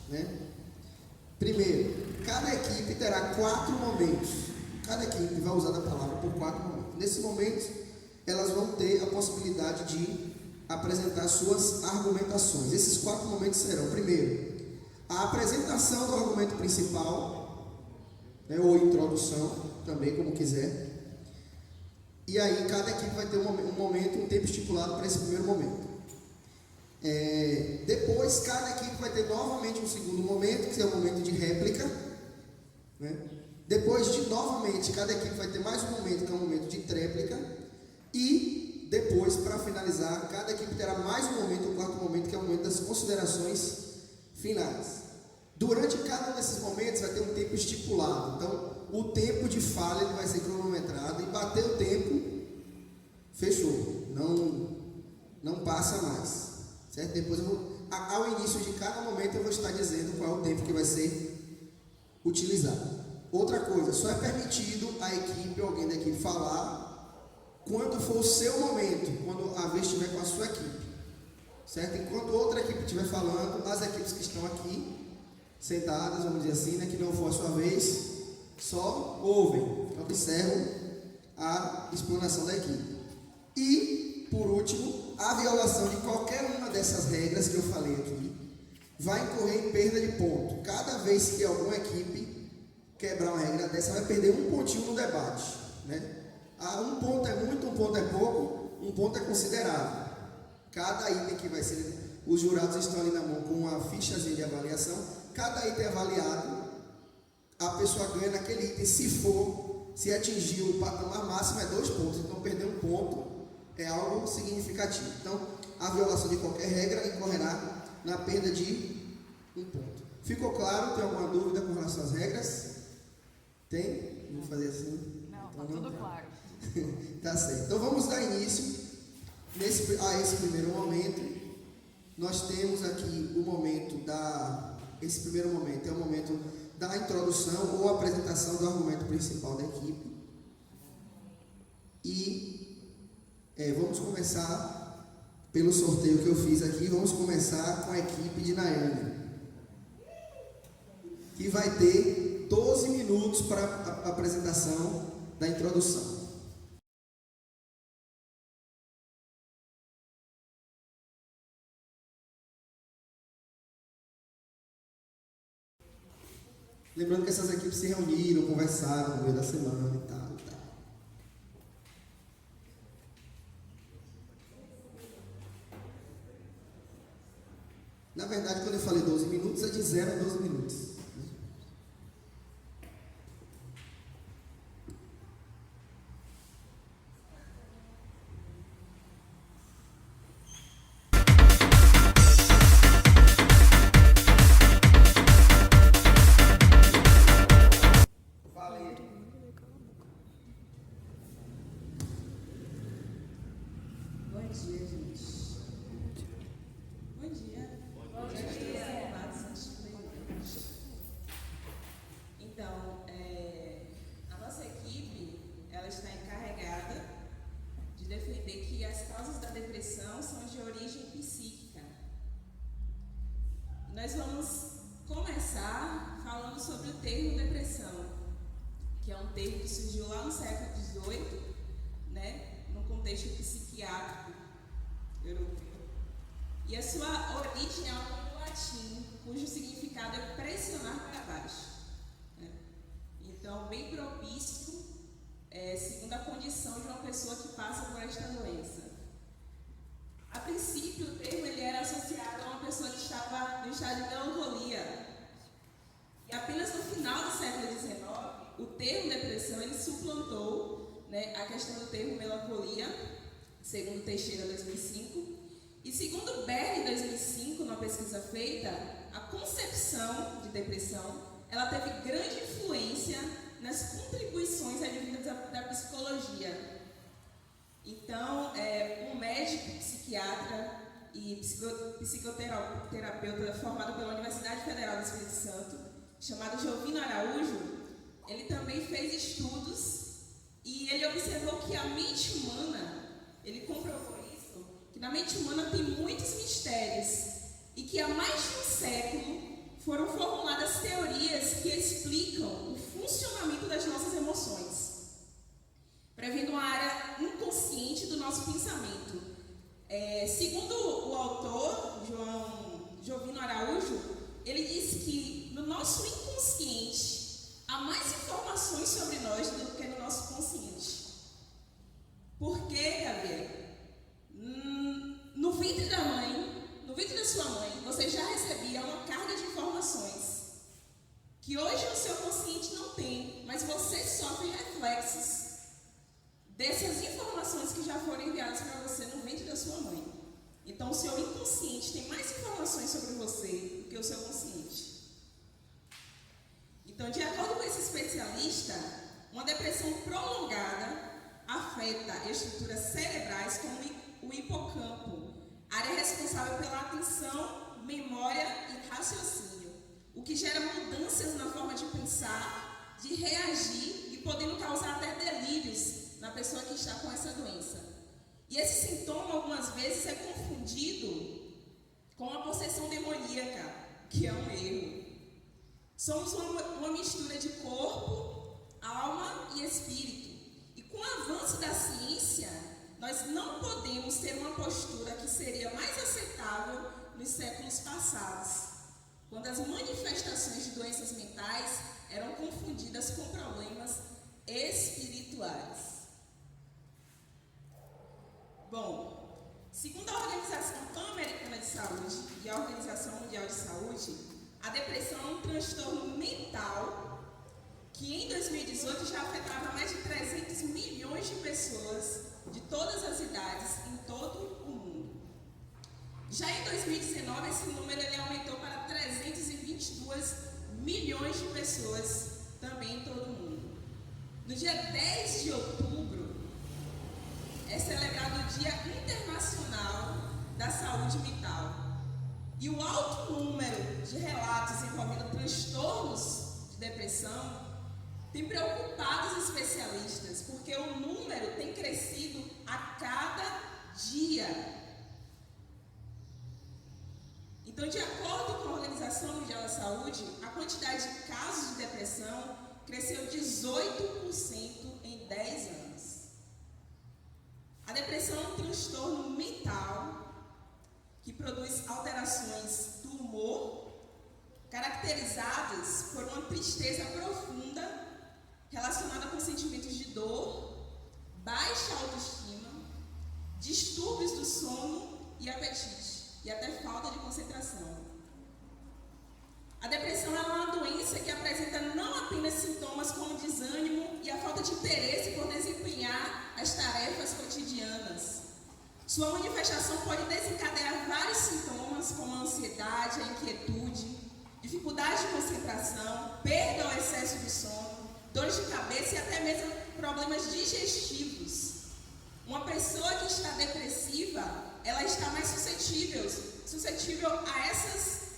né? Primeiro, cada equipe terá 4 momentos. Cada equipe vai usar a palavra por 4 momentos. Nesse momento, elas vão ter a possibilidade de apresentar suas argumentações. Esses 4 momentos serão, primeiro, a apresentação do argumento principal, né, ou introdução, também como quiser. E aí cada equipe vai ter um momento, um tempo estipulado para esse primeiro momento. Depois cada equipe vai ter novamente um segundo momento, que é o momento de réplica, né? Depois de novamente cada equipe vai ter mais um momento, que é um momento de tréplica. E depois, para finalizar, cada equipe terá mais um momento, o quarto momento, que é o momento das considerações finais. Durante cada um desses momentos vai ter um tempo estipulado. Então, o tempo de fala ele vai ser cronometrado e bater o tempo, fechou. Não passa mais. Certo? Depois ao início de cada momento eu vou estar dizendo qual é o tempo que vai ser utilizado. Outra coisa, só é permitido a equipe, alguém da equipe falar quando for o seu momento, quando a vez estiver com a sua equipe. Certo? Enquanto outra equipe estiver falando, as equipes que estão aqui sentadas, vamos dizer assim, né, que não for a sua vez, só ouvem, observam a explanação da equipe. E, por último, a violação de qualquer uma dessas regras que eu falei aqui vai incorrer em perda de ponto. Cada vez que alguma equipe quebrar uma regra dessa, vai perder um pontinho no debate, né? Um ponto é muito, um ponto é pouco, um ponto é considerável. Cada item que vai ser, os jurados estão ali na mão com uma fichazinha de avaliação. Cada item avaliado, a pessoa ganha naquele item. Se atingir o patamar máximo é 2 pontos. Então perder um ponto é algo significativo. Então a violação de qualquer regra incorrerá na perda de 1 ponto. Ficou claro? Tem alguma dúvida com relação às regras? Tem? Vou fazer assim? Não, então, tá tudo claro. Tá certo. Então vamos dar início a esse primeiro momento. Nós temos aqui o momento esse primeiro momento é o momento da introdução ou apresentação do argumento principal da equipe. E vamos começar pelo sorteio que eu fiz aqui. Vamos começar com a equipe de Nayane, que vai ter 12 minutos para a apresentação da introdução. Lembrando que essas equipes se reuniram, conversaram no meio da semana e tal. Na verdade, quando eu falei 12 minutos, é de 0 a 12 minutos. Nós vamos começar falando sobre o termo depressão, que é um termo que surgiu lá no século XVIII, né, no contexto psiquiátrico europeu. E a sua origem é algo latim, cujo significado é pressionar para baixo, né? Então, bem propício, segundo a condição de uma pessoa que passa por esta doença. A princípio, o termo ele era associado a uma pessoa que estava no estado de melancolia. E apenas no final do século XIX, o termo depressão ele suplantou, né, a questão do termo melancolia, segundo Teixeira, 2005. E segundo Berry, 2005, numa pesquisa feita, a concepção de depressão ela teve grande influência nas contribuições advindas da psicologia. Então, um médico, psiquiatra e psicoterapeuta formado pela Universidade Federal do Espírito Santo, chamado Jovino Araújo, ele também fez estudos e ele observou que a mente humana, ele comprovou isso, que na mente humana tem muitos mistérios e que há mais de um século foram formuladas teorias que explicam o funcionamento das nossas emoções, prevendo uma área inconsciente do nosso pensamento. Segundo o autor, Jovino Araújo, ele diz que no nosso inconsciente há mais informações sobre nós do que no nosso consciente. Por quê, Gabriel? No ventre da mãe, no ventre da sua mãe, você já recebia uma carga de informações que hoje o seu consciente não tem, mas você sofre reflexos dessas informações que já foram enviadas para você no ventre da sua mãe. Então, o seu inconsciente tem mais informações sobre você do que o seu consciente. Então, de acordo com esse especialista, uma depressão prolongada afeta estruturas cerebrais como o hipocampo, área responsável pela atenção, memória e raciocínio, o que gera mudanças na forma de pensar, de reagir e podendo causar até delírios na pessoa que está com essa doença. E esse sintoma, algumas vezes, é confundido com a possessão demoníaca, que é um erro. Somos uma mistura de corpo, alma e espírito. E com o avanço da ciência, nós não podemos ter uma postura que seria mais aceitável nos séculos passados, quando as manifestações de doenças mentais eram confundidas com problemas espirituais. Bom, segundo a Organização Pan-Americana de Saúde e a Organização Mundial de Saúde, a depressão é um transtorno mental que em 2018 já afetava mais de 300 milhões de pessoas de todas as idades em todo o mundo. Já em 2019, esse número ele aumentou para 322 milhões de pessoas também em todo o mundo. No dia 10 de outubro, é celebrado o Dia Internacional da Saúde Mental. E o alto número de relatos envolvendo transtornos de depressão tem preocupado os especialistas, porque o número tem crescido a cada dia. Então, de acordo com a Organização Mundial da Saúde, a quantidade de casos de depressão cresceu 18% em 10 anos. A depressão é um transtorno mental que produz alterações do humor, caracterizadas por uma tristeza profunda, relacionada com sentimentos de dor, baixa autoestima, distúrbios do sono e apetite, e até falta de concentração. A depressão é uma doença que apresenta não apenas sintomas como desânimo e a falta de interesse por desempenhar as tarefas cotidianas. Sua manifestação pode desencadear vários sintomas, como a ansiedade, a inquietude, dificuldade de concentração, perda ou excesso de sono, dores de cabeça e até mesmo problemas digestivos. Uma pessoa que está depressiva, ela está mais suscetível a essas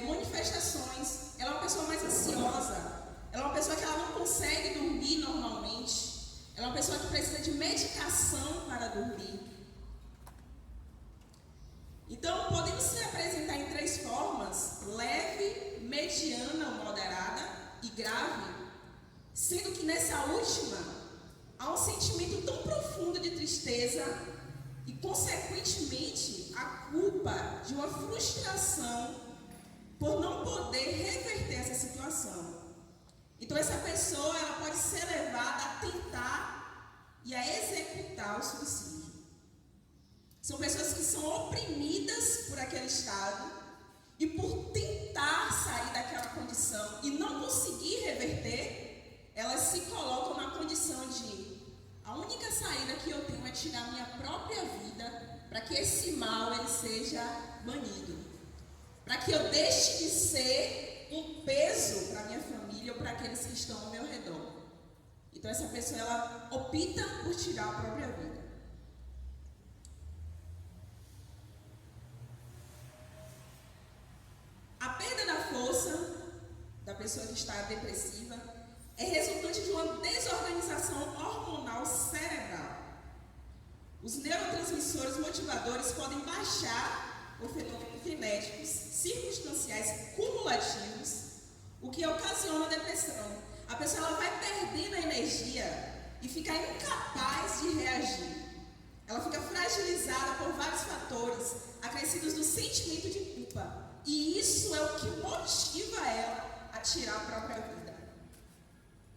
manifestações. Ela é uma pessoa mais ansiosa, ela é uma pessoa que ela não consegue dormir normalmente, ela é uma pessoa que precisa de medicação para dormir. Então, podemos se apresentar em 3 formas: leve, mediana ou moderada e grave, sendo que nessa última há um sentimento tão profundo de tristeza e, consequentemente, a culpa de uma frustração por não poder reverter essa situação. Então, essa pessoa ela pode ser levada a tentar e a executar o suicídio. São pessoas que são oprimidas por aquele estado e, por tentar sair daquela condição e não conseguir reverter, elas se colocam na condição de: a única saída que eu tenho é tirar minha própria vida para que esse mal ele seja banido, para que eu deixe de ser um peso para minha família ou para aqueles que estão ao meu redor. Então essa pessoa ela opta por tirar a própria vida. A perda da força da pessoa que está depressiva é resultante de uma desorganização hormonal cerebral. Os neurotransmissores motivadores podem baixar por fenômenos genéticos, circunstanciais cumulativos, fragilizada por vários fatores, acrescidos do sentimento de culpa. E isso é o que motiva ela a tirar a própria vida.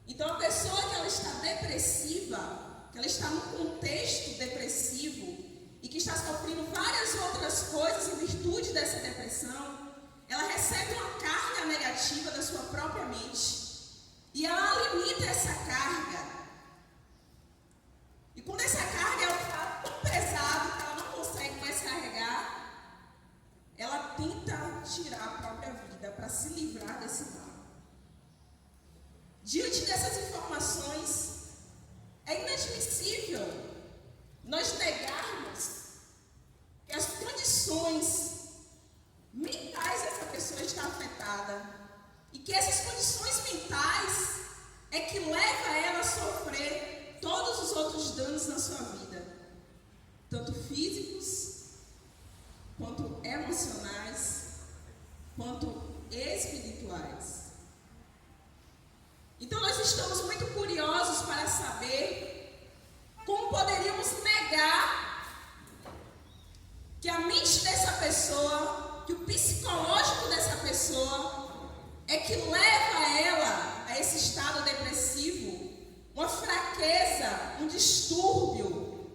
Então, a pessoa que ela está depressiva, que ela está num contexto depressivo e que está sofrendo várias outras coisas em virtude dessa depressão, ela recebe uma carga negativa da sua própria mente e ela alimenta essa carga. E quando essa carga ela está tão pesada que ela não consegue mais carregar, ela tenta tirar a própria vida para se livrar desse mal. Diante dessas informações, é inadmissível nós negarmos que as condições mentais dessa pessoa está afetada e que essas condições mentais é que leva ela a sofrer todos os outros danos na sua vida, tanto físicos, quanto emocionais, quanto espirituais. Então nós estamos muito curiosos para saber como poderíamos negar que a mente dessa pessoa, que o psicológico dessa pessoa é que leva ela a esse estado depressivo, uma fraqueza, um distúrbio.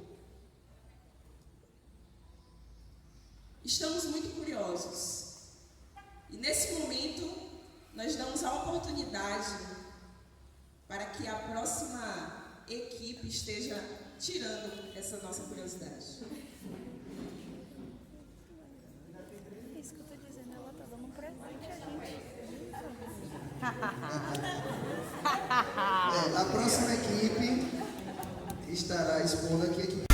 Estamos muito curiosos. E nesse momento, nós damos a oportunidade para que a próxima equipe esteja tirando essa nossa curiosidade. É isso que eu estou dizendo, ela está dando um presente a gente. A próxima equipe estará expondo aqui.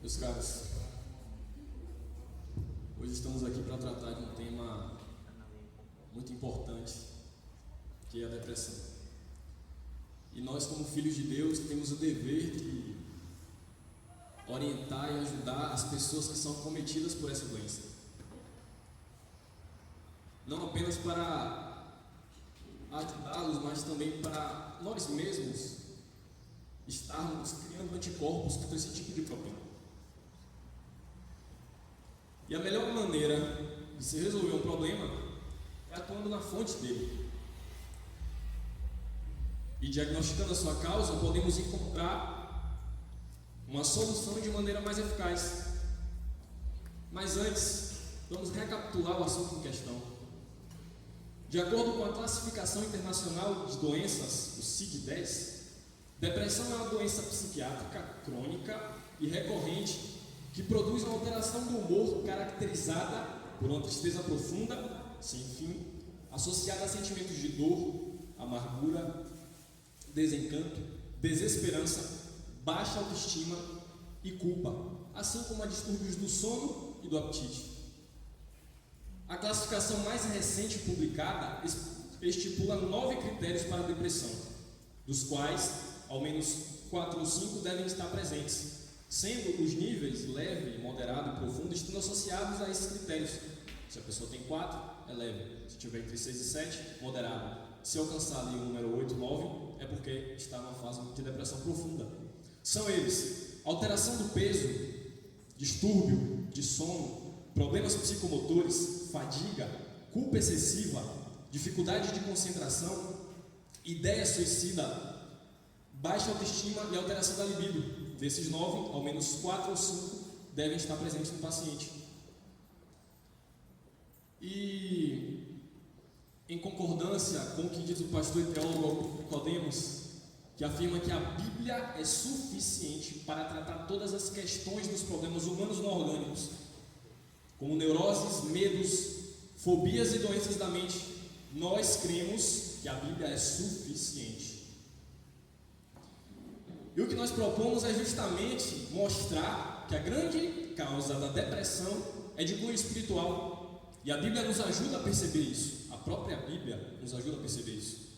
Meus caros, hoje estamos aqui para tratar de um tema muito importante, que é a depressão. E nós, como filhos de Deus, temos o dever de orientar e ajudar as pessoas que são cometidas por essa doença. Não apenas para ajudá-los, mas também para nós mesmos estarmos criando anticorpos contra esse tipo de problema. E a melhor maneira de se resolver um problema é atuando na fonte dele. E diagnosticando a sua causa, podemos encontrar uma solução de maneira mais eficaz. Mas antes, vamos recapitular o assunto em questão. De acordo com a Classificação Internacional de Doenças, o CID-10, depressão é uma doença psiquiátrica crônica e recorrente que produz uma alteração do humor caracterizada por uma tristeza profunda, sem fim, associada a sentimentos de dor, amargura, desencanto, desesperança, baixa autoestima e culpa, assim como a distúrbios do sono e do apetite. A classificação mais recente publicada estipula 9 critérios para a depressão, dos quais ao menos 4 ou 5 devem estar presentes, sendo os níveis leve, moderado e profundo estando associados a esses critérios. Se a pessoa tem 4, é leve. Se tiver entre 6 e 7, moderado. Se alcançar ali o número 8, 9, é porque está numa fase de depressão profunda. São eles: alteração do peso, distúrbio de sono, problemas psicomotores, fadiga, culpa excessiva, dificuldade de concentração, ideia suicida, baixa autoestima e alteração da libido. Desses 9, ao menos 4 ou 5 devem estar presentes no paciente. E, em concordância com o que diz o pastor e teólogo Nicodemos, que afirma que a Bíblia é suficiente para tratar todas as questões dos problemas humanos não orgânicos, como neuroses, medos, fobias e doenças da mente, nós cremos que a Bíblia é suficiente. E o que nós propomos é justamente mostrar que a grande causa da depressão é de cunho espiritual. E a Bíblia nos ajuda a perceber isso. A própria Bíblia nos ajuda a perceber isso.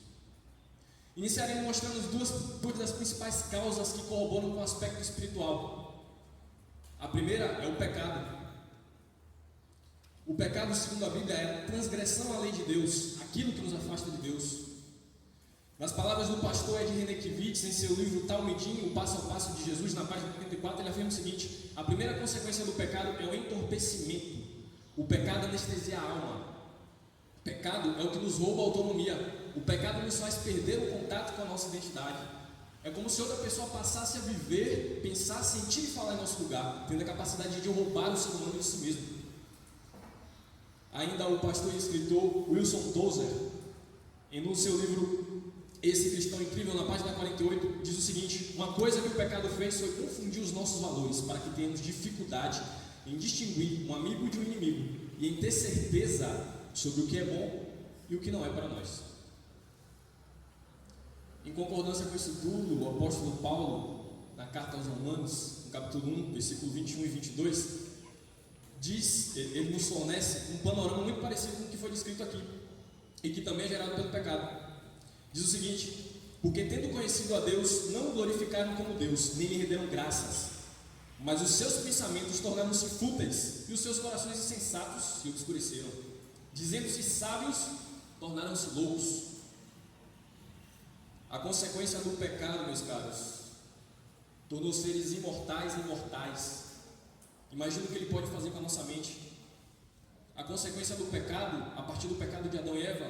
Iniciaremos mostrando duas das principais causas que corroboram com o aspecto espiritual. A primeira é o pecado. O pecado, segundo a Bíblia, é a transgressão à lei de Deus, aquilo que nos afasta de Deus. Nas palavras do pastor Ed Renekiewicz, em seu livro Talmidim, o passo a passo de Jesus, na página 84, ele afirma o seguinte: a primeira consequência do pecado é o entorpecimento. O pecado anestesia a alma. O pecado é o que nos rouba a autonomia. O pecado nos faz perder o contato com a nossa identidade. É como se outra pessoa passasse a viver, pensar, sentir e falar em nosso lugar, tendo a capacidade de roubar o ser humano de si mesmo. Ainda o pastor e escritor Wilson Tozer, no seu livro Esse Cristão Incrível, na página 48, diz o seguinte: uma coisa que o pecado fez foi confundir os nossos valores, para que tenhamos dificuldade em distinguir um amigo de um inimigo e em ter certeza sobre o que é bom e o que não é para nós. Em concordância com isso tudo, o apóstolo Paulo, na carta aos Romanos, no capítulo 1, versículo 21 e 22, diz, ele nos fornece um panorama muito parecido com o que foi descrito aqui, e que também é gerado pelo pecado. Diz o seguinte: porque tendo conhecido a Deus, não o glorificaram como Deus, nem lhe renderam graças, mas os seus pensamentos tornaram-se fúteis, e os seus corações insensatos se obscureceram. Dizendo-se sábios, tornaram-se loucos. A consequência do pecado, meus caros, tornou seres imortais. Imagina o que ele pode fazer com a nossa mente. A consequência do pecado, a partir do pecado de Adão e Eva,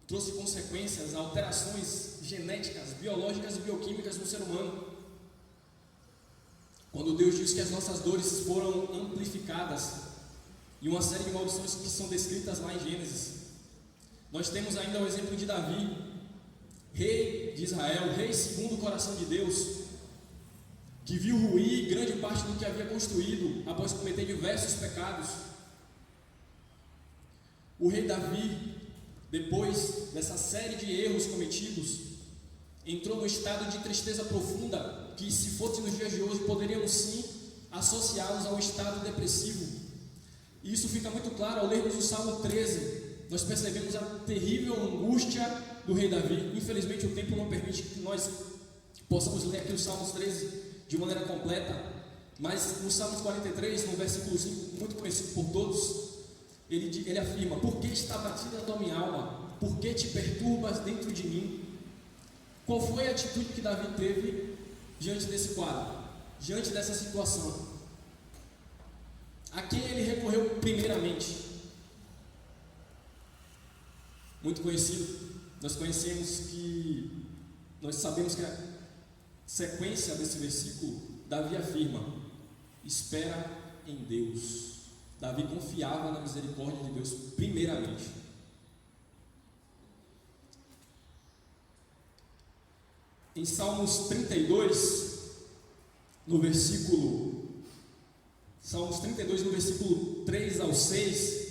trouxe consequências, alterações genéticas, biológicas e bioquímicas no ser humano. Quando Deus diz que as nossas dores foram amplificadas, e uma série de maldições que são descritas lá em Gênesis, nós temos ainda o exemplo de Davi, rei de Israel, rei segundo o coração de Deus, que viu ruir grande parte do que havia construído após cometer diversos pecados. O rei Davi, depois dessa série de erros cometidos, entrou num estado de tristeza profunda, que, se fosse nos dias de hoje, poderíamos sim associá-los ao estado depressivo. E isso fica muito claro ao lermos o Salmo 13. Nós percebemos a terrível angústia do rei Davi. Infelizmente o tempo não permite que nós possamos ler aqui os Salmos 13 de maneira completa, mas no Salmos 43, no versículo 5, muito conhecido por todos, ele afirma: por que está batida a tua minha alma? Por que te perturbas dentro de mim? Qual foi a atitude que Davi teve diante desse quadro, diante dessa situação? A quem ele recorreu primeiramente? Muito conhecido. Nós sabemos que a sequência desse versículo, Davi afirma: espera em Deus. Davi confiava na misericórdia de Deus primeiramente. Em Salmos 32, no versículo 3 ao 6,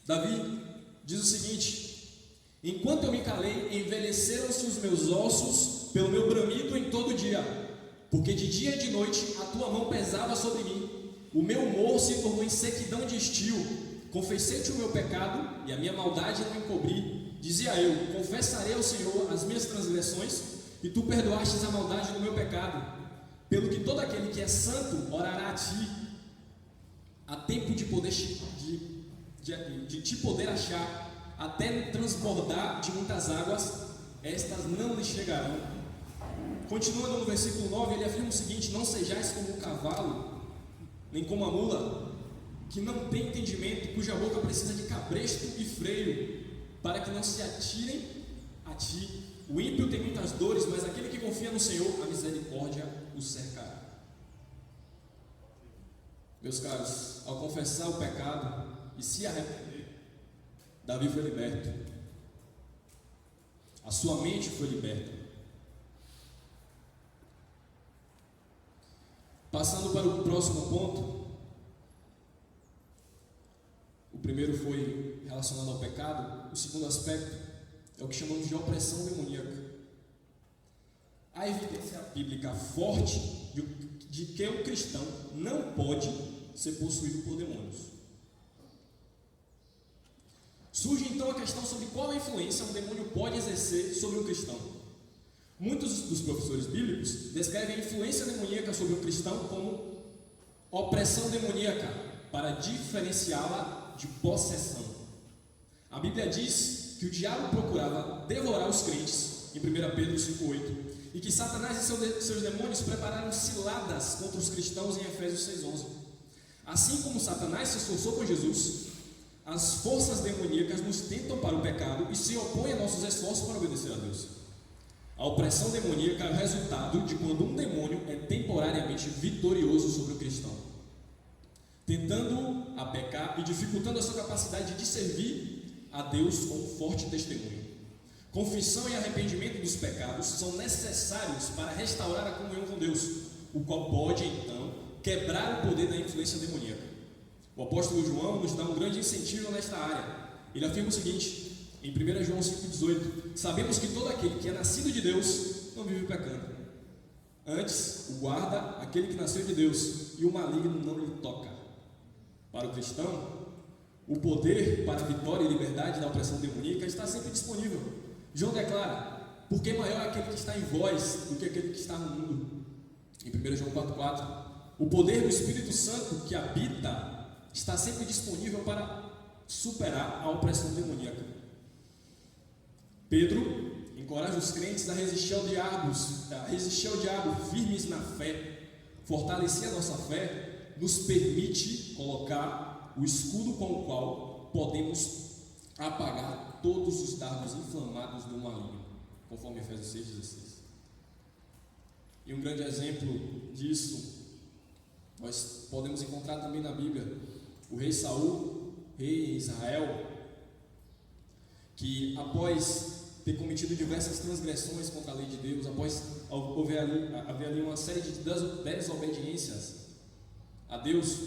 Davi diz o seguinte: enquanto eu me calei, envelheceram-se os meus ossos pelo meu bramido em todo dia, porque de dia e de noite a tua mão pesava sobre mim, o meu humor se tornou em sequidão de estio. Confessei-te o meu pecado e a minha maldade não encobri. Dizia eu: confessarei ao Senhor as minhas transgressões, e tu perdoastes a maldade do meu pecado. Pelo que todo aquele que é santo orará a ti. Há tempo de te poder achar, até transbordar de muitas águas, estas não lhe chegarão. Continuando no versículo 9, ele afirma o seguinte: não sejais como um cavalo, nem como a mula, que não tem entendimento, cuja boca precisa de cabresto e freio, para que não se atirem a ti. O ímpio tem muitas dores, mas aquele que confia no Senhor, a misericórdia o cercará. Meus caros, ao confessar o pecado e se arrepender, Davi foi liberto. A sua mente foi liberta. Passando para o próximo ponto. O primeiro foi relacionado ao pecado. O segundo aspecto é o que chamamos de opressão demoníaca. Há evidência bíblica forte de que um cristão não pode ser possuído por demônios. Surge então a questão sobre qual a influência um demônio pode exercer sobre um cristão. Muitos dos professores bíblicos, descrevem a influência demoníaca sobre o cristão como opressão demoníaca, para diferenciá-la de possessão. A Bíblia diz que o diabo procurava devorar os crentes, em 1 Pedro 5,8, e que Satanás e seus demônios prepararam ciladas contra os cristãos em Efésios 6,11. Assim como Satanás se esforçou com Jesus, as forças demoníacas nos tentam para o pecado e se opõem a nossos esforços para obedecer a Deus. A opressão demoníaca é o resultado de quando um demônio é temporariamente vitorioso sobre o cristão, tentando a pecar e dificultando a sua capacidade de servir a Deus com um forte testemunho. Confissão e arrependimento dos pecados são necessários para restaurar a comunhão com Deus, o qual pode, então, quebrar o poder da influência demoníaca. O apóstolo João nos dá um grande incentivo nesta área. Ele afirma o seguinte, em 1 João 5,18: sabemos que todo aquele que é nascido de Deus não vive pecando. Antes, o guarda aquele que nasceu de Deus, e o maligno não lhe toca. Para o cristão, o poder para a vitória e liberdade da opressão demoníaca está sempre disponível. João declara: porque maior é aquele que está em vós do que aquele que está no mundo. Em 1 João 4,4, o poder do Espírito Santo que habita está sempre disponível para superar a opressão demoníaca. Pedro encoraja os crentes a resistir ao diabo firmes na fé. Fortalecer a nossa fé nos permite colocar o escudo com o qual podemos apagar todos os dardos inflamados do maligno, conforme Efésios 6,16. E um grande exemplo disso nós podemos encontrar também na Bíblia. O rei Saul, rei em Israel, que após ter cometido diversas transgressões contra a lei de Deus, após haver ali uma série de desobediências a Deus,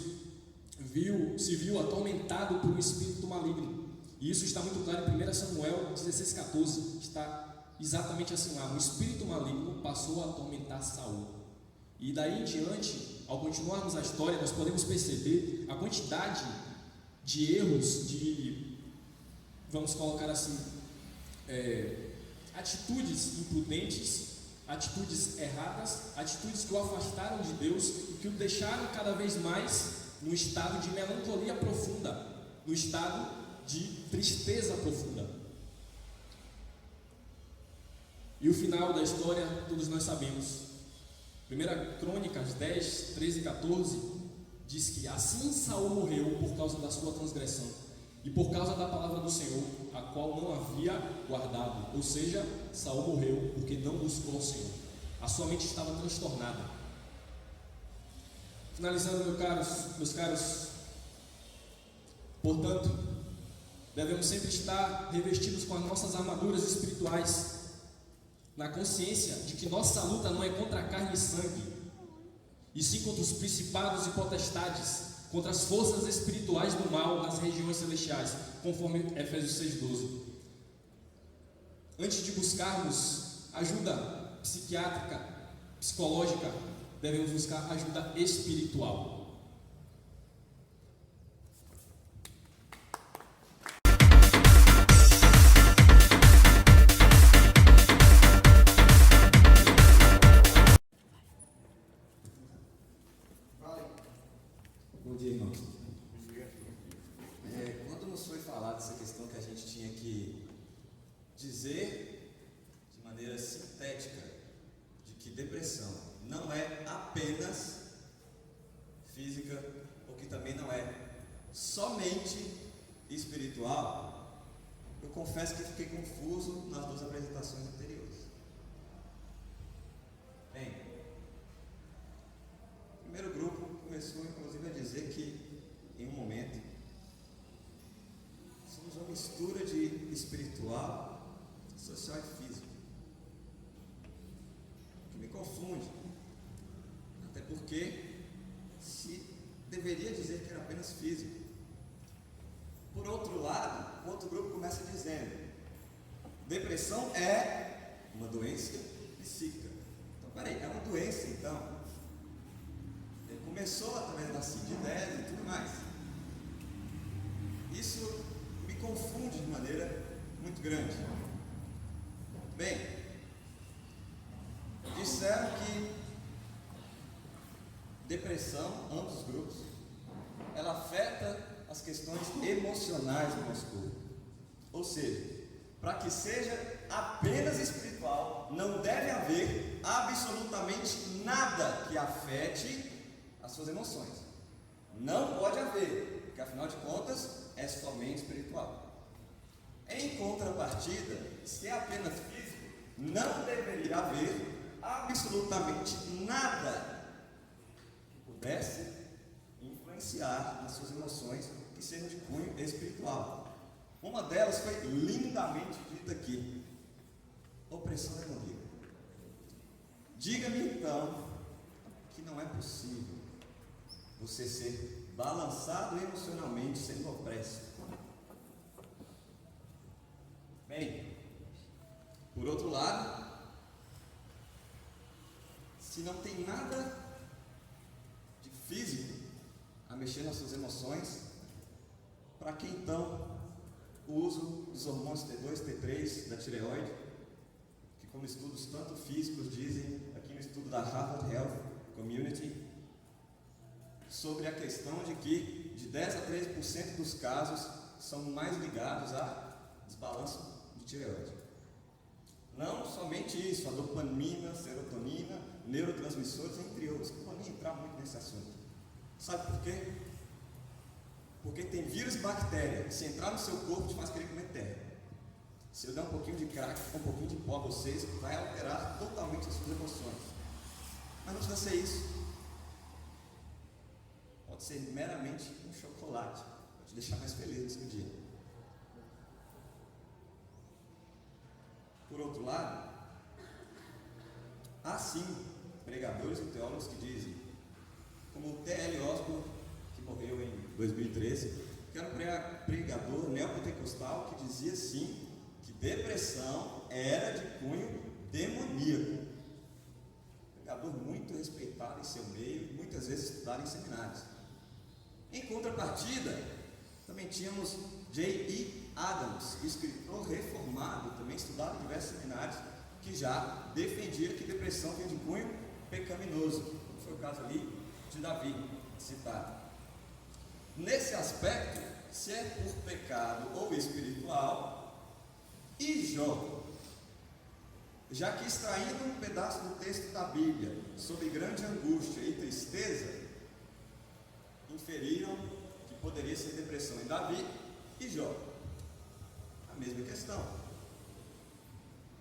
se viu atormentado por um espírito maligno. E isso está muito claro em 1 Samuel 16,14. Está exatamente assim lá: um espírito maligno passou a atormentar Saul. E daí em diante, ao continuarmos a história, nós podemos perceber a quantidade de erros, vamos colocar assim, atitudes imprudentes, atitudes erradas, atitudes que o afastaram de Deus e que o deixaram cada vez mais num estado de melancolia profunda, no estado de tristeza profunda. E o final da história todos nós sabemos. 1 Crônicas 10, 13 e 14 diz que assim Saul morreu por causa da sua transgressão e por causa da palavra do Senhor, a qual não havia guardado. Ou seja, Saul morreu porque não buscou o Senhor. A sua mente estava transtornada. Finalizando, meus caros, portanto, devemos sempre estar revestidos com as nossas armaduras espirituais, na consciência de que nossa luta não é contra a carne e sangue, e sim contra os principados e potestades, contra as forças espirituais do mal nas regiões celestiais, conforme Efésios 6,12. Antes de buscarmos ajuda psiquiátrica, psicológica, devemos buscar ajuda espiritual. Bom dia, irmãos. Quando nos foi falado essa questão que a gente tinha que dizer de maneira sintética de que depressão não é apenas física, ou que também não é somente espiritual, eu confesso que fiquei confuso nas duas apresentações anteriores. Bem, o primeiro grupo começou inclusive a dizer que em um momento somos uma mistura de espiritual, social e físico, o que me confunde, até porque se deveria dizer que era apenas físico. Por outro lado, o outro grupo começa dizendo: depressão é uma doença psíquica. Então, peraí, é uma doença então? Começou através da CID-10 e tudo mais. Isso me confunde de maneira muito grande. Bem, disseram que depressão, ambos os grupos, ela afeta as questões emocionais do nosso corpo. Ou seja, para que seja apenas espiritual, não deve haver absolutamente nada que afete as suas emoções. Não pode haver, porque afinal de contas é somente espiritual. Em contrapartida, se é apenas físico, não deveria haver absolutamente nada que pudesse influenciar nas suas emoções que sejam de cunho espiritual. Uma delas foi lindamente dita aqui: opressão demoníaca. Diga-me então que não é possível você ser balançado emocionalmente sendo opresso. Bem, por outro lado, se não tem nada de físico a mexer nas suas emoções, para que então o uso dos hormônios T2, T3 da tireoide, que como estudos tanto físicos dizem, aqui no estudo da Harvard Health Community, sobre a questão de que de 10 a 13% dos casos são mais ligados a desbalanço de tireoide. Não somente isso, a dopamina, serotonina, neurotransmissores, entre outros. Não vou nem entrar muito nesse assunto. Sabe por quê? Porque tem vírus e bactéria que, se entrar no seu corpo, te faz querer comer terra. Se eu der um pouquinho de crack, um pouquinho de pó a vocês, vai alterar totalmente as suas emoções. Mas não precisa ser isso. Pode ser meramente um chocolate, para te deixar mais feliz no seu dia. Por outro lado, há sim pregadores e teólogos que dizem, como o T.L. Osborne, que morreu em 2013, que era um pregador neopentecostal que dizia sim que depressão era de cunho demoníaco. Pregador muito respeitado em seu meio, muitas vezes estudado em seminários. Em contrapartida, também tínhamos J.E. Adams, escritor reformado, também estudado em diversos seminários, que já defendia que depressão vinha de cunho pecaminoso, como foi o caso ali de Davi, citado. Nesse aspecto, se é por pecado ou espiritual, e Jó, já que extraindo um pedaço do texto da Bíblia sobre grande angústia e tristeza, inferiram que poderia ser depressão em Davi e Jó. A mesma questão.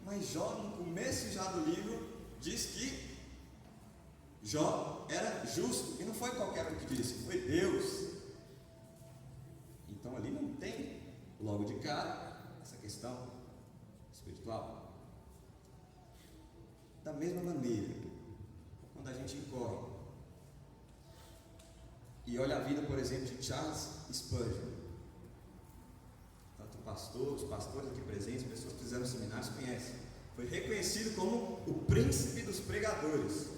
Mas Jó, no começo já do livro, diz que Jó era justo, e não foi qualquer um que disse, foi Deus. Então ali não tem, logo de cara, essa questão espiritual. Da mesma maneira, quando a gente incorre e olha a vida, por exemplo, de Charles Spurgeon, tanto os pastores aqui presentes, pessoas que fizeram seminários conhecem, foi reconhecido como o príncipe dos pregadores.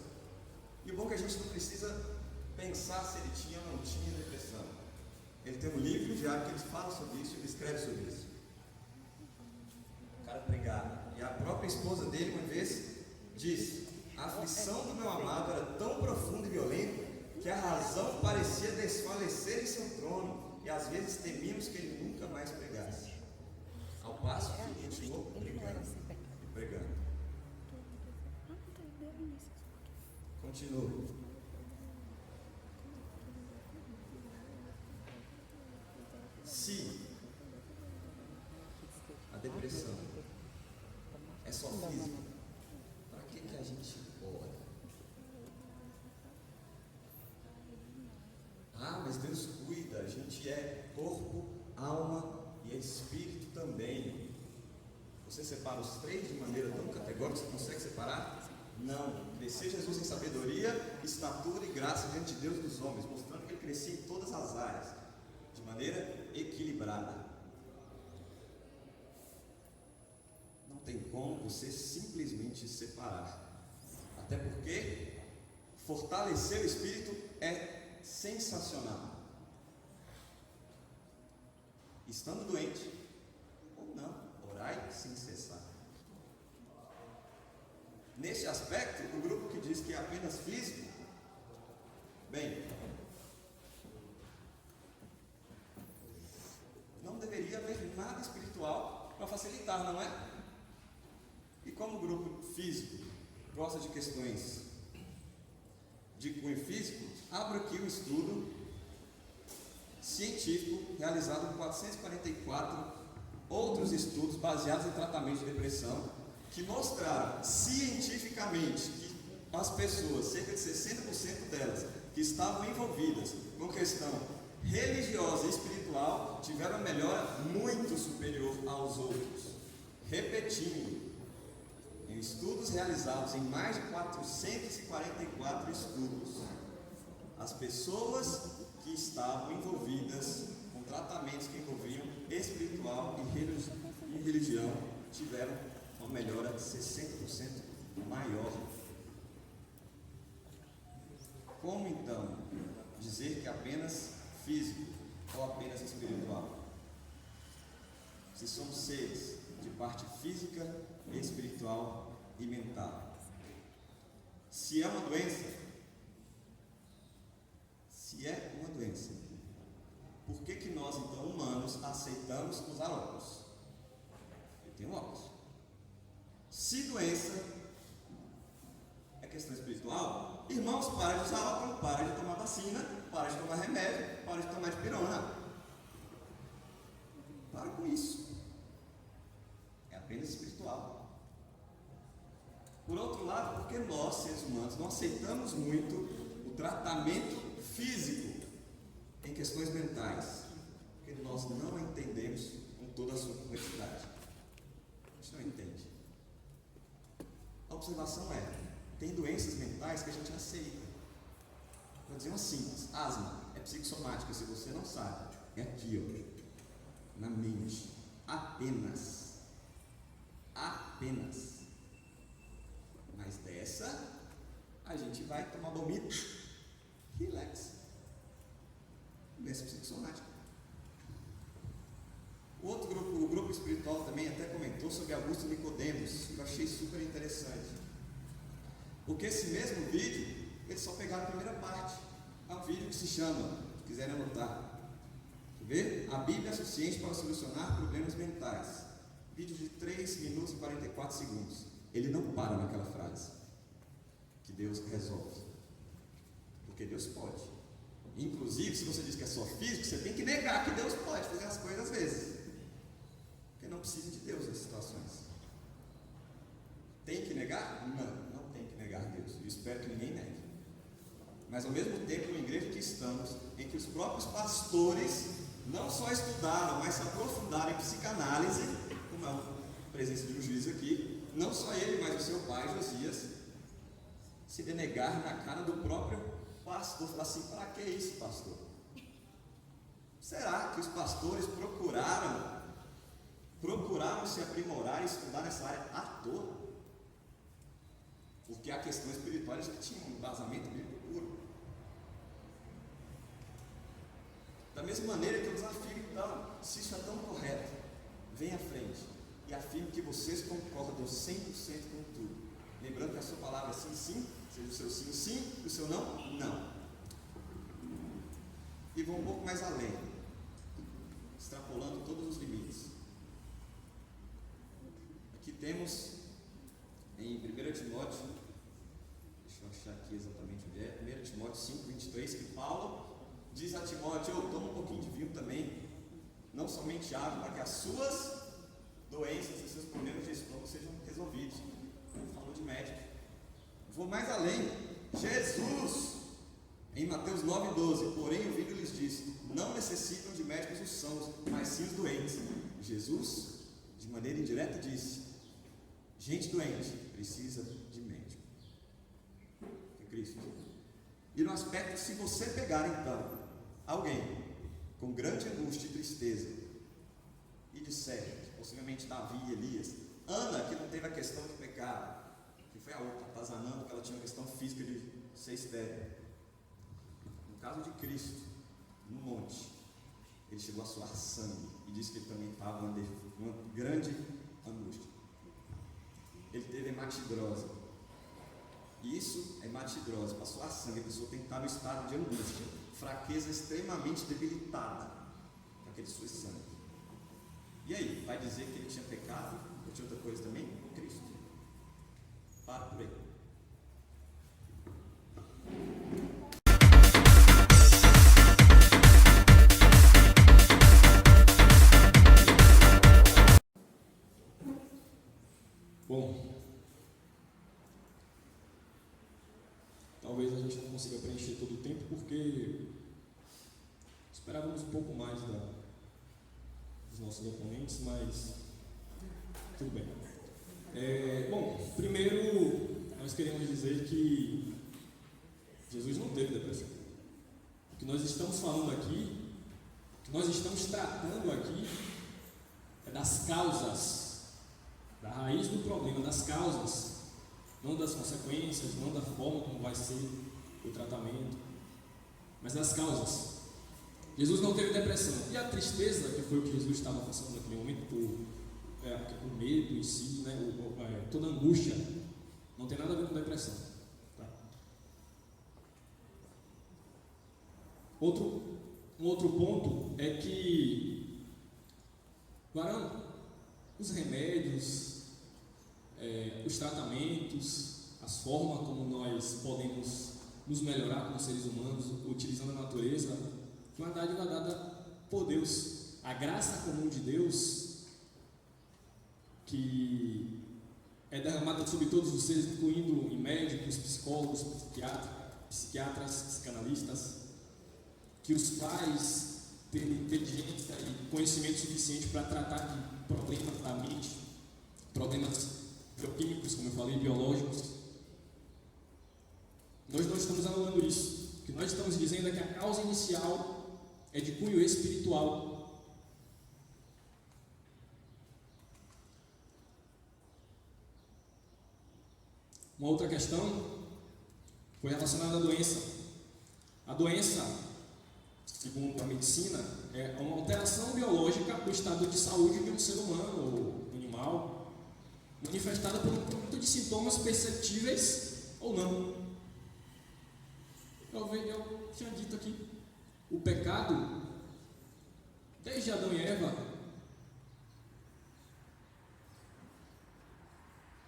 E o bom é que a gente não precisa pensar se ele tinha ou não tinha depressão. Ele tem um livro diário que ele fala sobre isso, ele escreve sobre isso. O cara pregava. E a própria esposa dele, uma vez, disse: a aflição do meu amado era tão profunda e violenta que a razão parecia desfalecer em seu trono, e às vezes temíamos que ele nunca mais pregasse. Ao passo que ele continuou pregando e pregando. Continua. Se a depressão é só física, para que a gente ora? Ah, mas Deus cuida, a gente é corpo, alma e espírito também. Você separa os três de maneira tão categórica, você consegue separar? Não. Crescia Jesus em sabedoria, estatura e graça diante de Deus e dos homens, mostrando que ele crescia em todas as áreas, de maneira equilibrada. Não tem como você simplesmente separar. Até porque fortalecer o espírito é sensacional. Estando doente ou não, orai sem cessar. Neste aspecto, o grupo que diz que é apenas físico, bem, não deveria haver nada espiritual para facilitar, não é? E como o grupo físico gosta de questões de cunho físico, abro aqui um estudo científico realizado por 444 outros estudos baseados em tratamento de depressão, que mostraram cientificamente que as pessoas, cerca de 60% delas, que estavam envolvidas com questão religiosa e espiritual, tiveram uma melhora muito superior aos outros. Repetindo, em estudos realizados em mais de 444 estudos, as pessoas que estavam envolvidas com tratamentos que envolviam espiritual e religião tiveram uma melhora de 60% maior. Como então dizer que é apenas físico ou apenas espiritual? Se somos seres de parte física, espiritual e mental. Se é uma doença, por que nós então humanos aceitamos usar óculos? Eu tenho óculos. Se doença é questão espiritual, irmãos, para de usar óculos, para de tomar vacina, para de tomar remédio, para de tomar dipirona. Para com isso. É apenas espiritual. Por outro lado, porque nós, seres humanos, não aceitamos muito o tratamento físico em questões mentais, porque nós não entendemos com toda a sua complexidade. A gente não entende. A observação é: tem doenças mentais que a gente aceita. Vou dizer uma simples: asma é psicossomática, se você não sabe, é aqui, ó, na mente, apenas. Mas dessa a gente vai tomar bombril, relax. Doença psicossomática. O grupo espiritual também até comentou sobre Augusto Nicodemos, que eu achei super interessante. Porque esse mesmo vídeo, eles só pegaram a primeira parte. É um vídeo que se chama, se quiserem anotar, quer ver? A Bíblia é suficiente para solucionar problemas mentais. Vídeo de 3 minutos e 44 segundos. Ele não para naquela frase que Deus resolve, porque Deus pode. Inclusive, se você diz que é só físico, você tem que negar que Deus pode fazer as coisas às vezes, porque não precisa de Deus nessas situações. Tem que negar? Não tem que negar Deus. Eu espero que ninguém negue. Mas ao mesmo tempo, uma igreja que estamos, em que os próprios pastores não só estudaram, mas se aprofundaram em psicanálise, como é a presença de um juiz aqui, não só ele, mas o seu pai Josias, se denegar na cara do próprio pastor, falar assim: para que isso, pastor? Será que os pastores procuraram se aprimorar e estudar nessa área à toa? Porque a questão espiritual já tinha um embasamento bíblico puro. Da mesma maneira que eu desafio, então, se isso é tão correto, venha à frente e afirme que vocês concordam 100% com tudo. Lembrando que a sua palavra é sim, sim, seja o seu sim, sim, e o seu não, não. E vou um pouco mais além, extrapolando todos os limites. Aqui temos em 1 Timóteo, deixa eu achar aqui exatamente onde é, 1 Timóteo 5:23, que Paulo diz a Timóteo: toma um pouquinho de vinho também, não somente água, para que as suas doenças e seus problemas de estômago sejam resolvidos. Ele falou de médico. Vou mais além. Jesus, em Mateus 9:12, porém ouvindo lhes disse: não necessitam de médicos os sãos, mas sim os doentes. Jesus, de maneira indireta, disse: gente doente precisa de médico. É Cristo. E no aspecto, se você pegar então alguém com grande angústia e tristeza e disser, possivelmente Davi e Elias, Ana, que não teve a questão de pecado, que foi a outra, atazanando, que ela tinha uma questão física de ser estéril. No caso de Cristo, no monte, ele chegou a suar sangue e disse que ele também estava numa grande angústia. Ele teve hematidrose, Isso é hematidrose, passou a sangue, a pessoa tem que estar no estado de angústia, fraqueza extremamente debilitada, para que ele sue sangue. E aí, vai dizer que ele tinha pecado ou tinha outra coisa também? Cristo. Para por aí. Bom, talvez a gente não consiga preencher todo o tempo porque esperávamos um pouco mais dos nossos oponentes, mas tudo bem. Bom, primeiro nós queremos dizer que Jesus não teve depressão. O que nós estamos falando aqui, o que nós estamos tratando aqui é das causas, da raiz do problema, das causas, não das consequências, não da forma como vai ser o tratamento, mas das causas. Jesus não teve depressão. E a tristeza, que foi o que Jesus estava passando naquele momento, o medo em si, né, toda a angústia, não tem nada a ver com depressão. Tá? Um outro ponto é que, varão, os remédios, os tratamentos, as formas como nós podemos nos melhorar como seres humanos, utilizando a natureza, foi uma dádiva dada por Deus. A graça comum de Deus, que é derramada sobre todos os seres, incluindo em médicos, psicólogos, psiquiatras, psicanalistas, que os pais têm inteligência e conhecimento suficiente para tratar de problemas da mente, problemas bioquímicos, como eu falei, biológicos. Nós não estamos anulando isso. O que nós estamos dizendo é que a causa inicial é de cunho espiritual. Uma outra questão foi relacionada à doença. A doença, segundo a medicina, é uma alteração biológica do estado de saúde de um ser humano ou animal, manifestada por um conjunto de sintomas perceptíveis ou não. Eu tinha dito aqui, o pecado, desde Adão e Eva,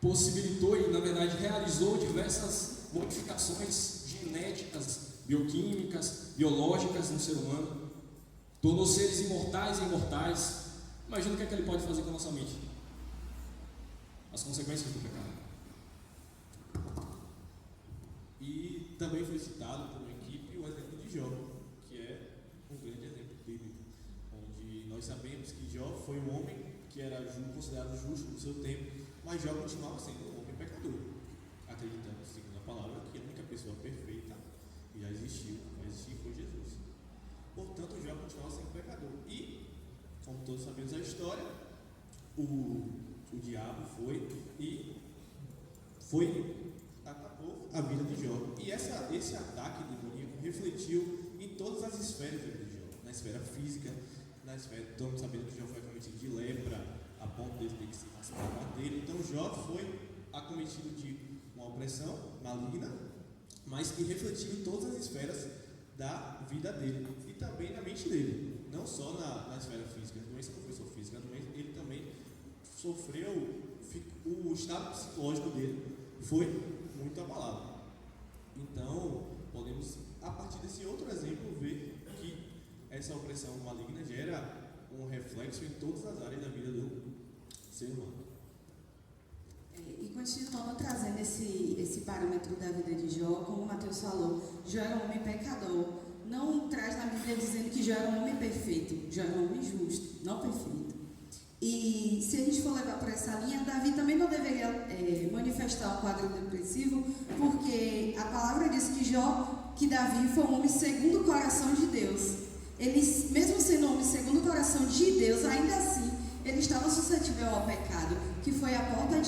possibilitou e, na verdade, realizou diversas modificações genéticas, bioquímicas, biológicas no ser humano, tornou seres imortais e imortais. Imagina o que é que ele pode fazer com a nossa mente. As consequências do pecado. E também foi citado por uma equipe o exemplo de Jó, que é um grande exemplo bíblico, onde nós sabemos que Jó foi um homem que era considerado justo no seu tempo, mas Jó continuava sendo um homem pecador, acreditando, segundo a palavra, que a única pessoa perfeita que já existiu, foi Jesus. Portanto, Jó continuava sendo pecador. E, como todos sabemos a história, o diabo atacou a vida de Jó. E esse ataque demoníaco refletiu em todas as esferas da vida de Jó. Na esfera física, na esfera, estamos sabendo que Jó foi acometido de lepra, a ponto de ter que se raspar dele. Então Jó foi acometido de uma opressão maligna, mas que refletiu em todas as esferas da vida dele e também na mente dele, não só na esfera física. A doença não foi só física, ele também sofreu, o estado psicológico dele foi muito abalado. Então, podemos, a partir desse outro exemplo, ver que essa opressão maligna gera um reflexo em todas as áreas da vida do ser humano. E continuando trazendo esse parâmetro da vida de Jó, como o Mateus falou, Jó era um homem pecador. Não traz na Bíblia dizendo que Jó era um homem perfeito, Jó era um homem justo, não perfeito. E se a gente for levar por essa linha, Davi também não deveria manifestar um quadro depressivo, porque a palavra diz que Davi foi um homem segundo o coração de Deus. Ele, mesmo sendo um homem segundo o coração de Deus, ainda assim, ele estava suscetível ao pecado, que foi a porta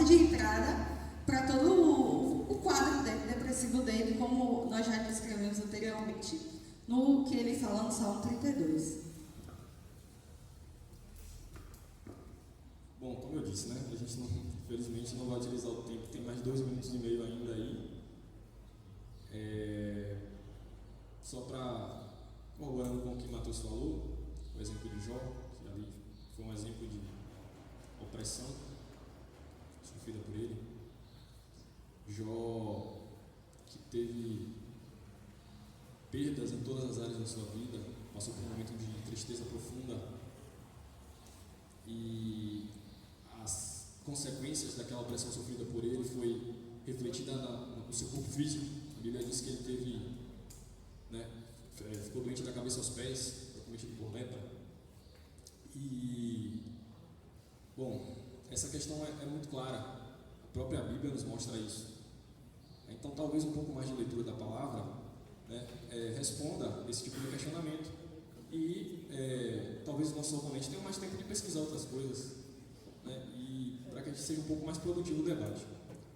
de entrada para todo o quadro depressivo dele, como nós já descrevemos anteriormente, no que ele fala no Salmo 32. Bom, como eu disse, né? A gente, não, infelizmente, não vai utilizar o tempo, tem mais 2 minutos e meio ainda aí. Só para, corroborando com o que o Matheus falou, o exemplo de Jó, que ali foi um exemplo de opressão sofrida por ele. Jó, que teve perdas em todas as áreas da sua vida, passou por um momento de tristeza profunda, e as consequências daquela opressão sofrida por ele foi refletida no seu corpo físico. A Bíblia diz que ele teve, né, ficou doente da cabeça aos pés, foi cometido por lepra. E, bom, essa questão é muito clara, a própria Bíblia nos mostra isso. Então, talvez um pouco mais de leitura da palavra, né, responda esse tipo de questionamento, e talvez o nosso oponente tenha mais tempo de pesquisar outras coisas, né, e para que a gente seja um pouco mais produtivo no debate.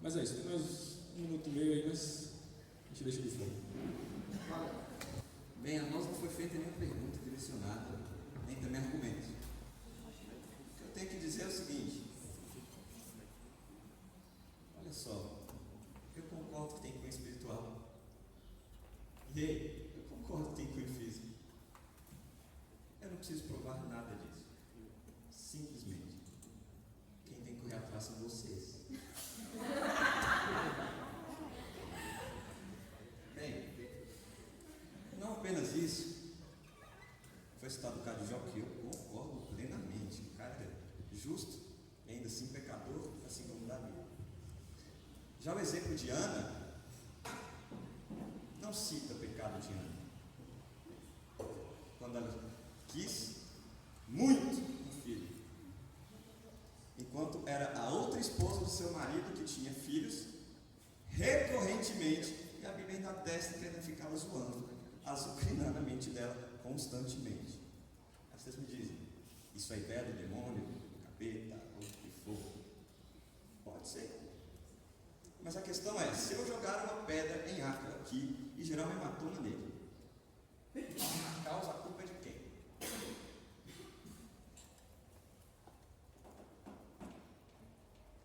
Mas é isso, tem mais 1 minuto e meio aí, mas a gente deixa de fora. Bem, a nós não foi feita nenhuma pergunta direcionada, nem também argumento. O que eu tenho que dizer é o seguinte: olha só, eu concordo que tem cunho espiritual. E aí, eu concordo que tem cunho físico. Eu não preciso provar nada disso. Simplesmente, quem tem que correr atrás são vocês. Bem, não apenas isso. Foi citado o caso de Jó, que eu concordo plenamente. O cara é justo e ainda assim pecador, assim como Davi. Já o exemplo de Ana não cita o pecado de Ana. Quando ela quis muito um filho, enquanto era a outra esposa do seu marido que tinha filhos recorrentemente, e a Bíblia ainda atesta que ainda ficava zoando, azucrinando a mente dela constantemente. Aí vocês me dizem, isso aí é do demônio, do capeta, ou o que for? Pode ser. Mas a questão é, se eu jogar uma pedra em Acre aqui e gerar uma hematoma nele, a causa, a culpa é de quem?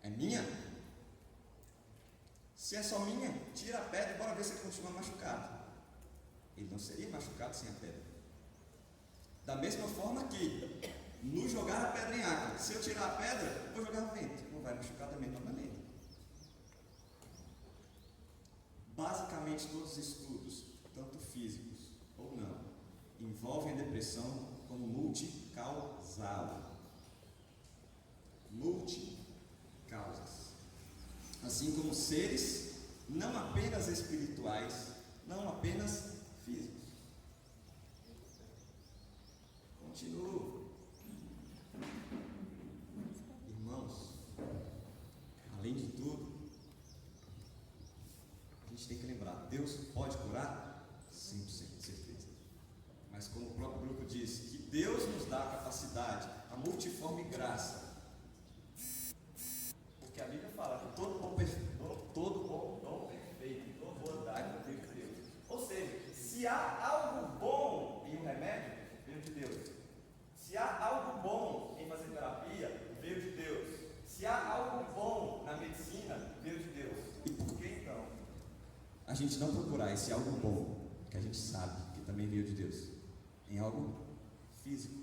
É minha? Se é só minha, tira a pedra e bora ver se ele continua machucado. Ele não seria machucado sem a pedra. Da mesma forma que, no jogar a pedra em água, se eu tirar a pedra, vou jogar no vento, não vai machucar da mesma maneira. Basicamente, todos os estudos, tanto físicos ou não, envolvem a depressão como multicausal. Multicausas. Assim como seres não apenas espirituais, não apenas físicos. Continuo. Irmãos, além de tudo, a gente tem que lembrar, Deus pode curar? 100% de certeza. Mas como o próprio grupo disse, que Deus nos dá a capacidade, a multiforme graça. Porque a Bíblia fala que todo bom dom perfeito, toda boa dádiva veio de Deus. Ou seja, se há algo bom em um remédio, veio de Deus. Se há algo bom em fazer terapia, veio de Deus. Se há algo bom na medicina, veio de Deus. E por que então a gente não procurar esse algo bom, que a gente sabe que também veio de Deus, em algo físico?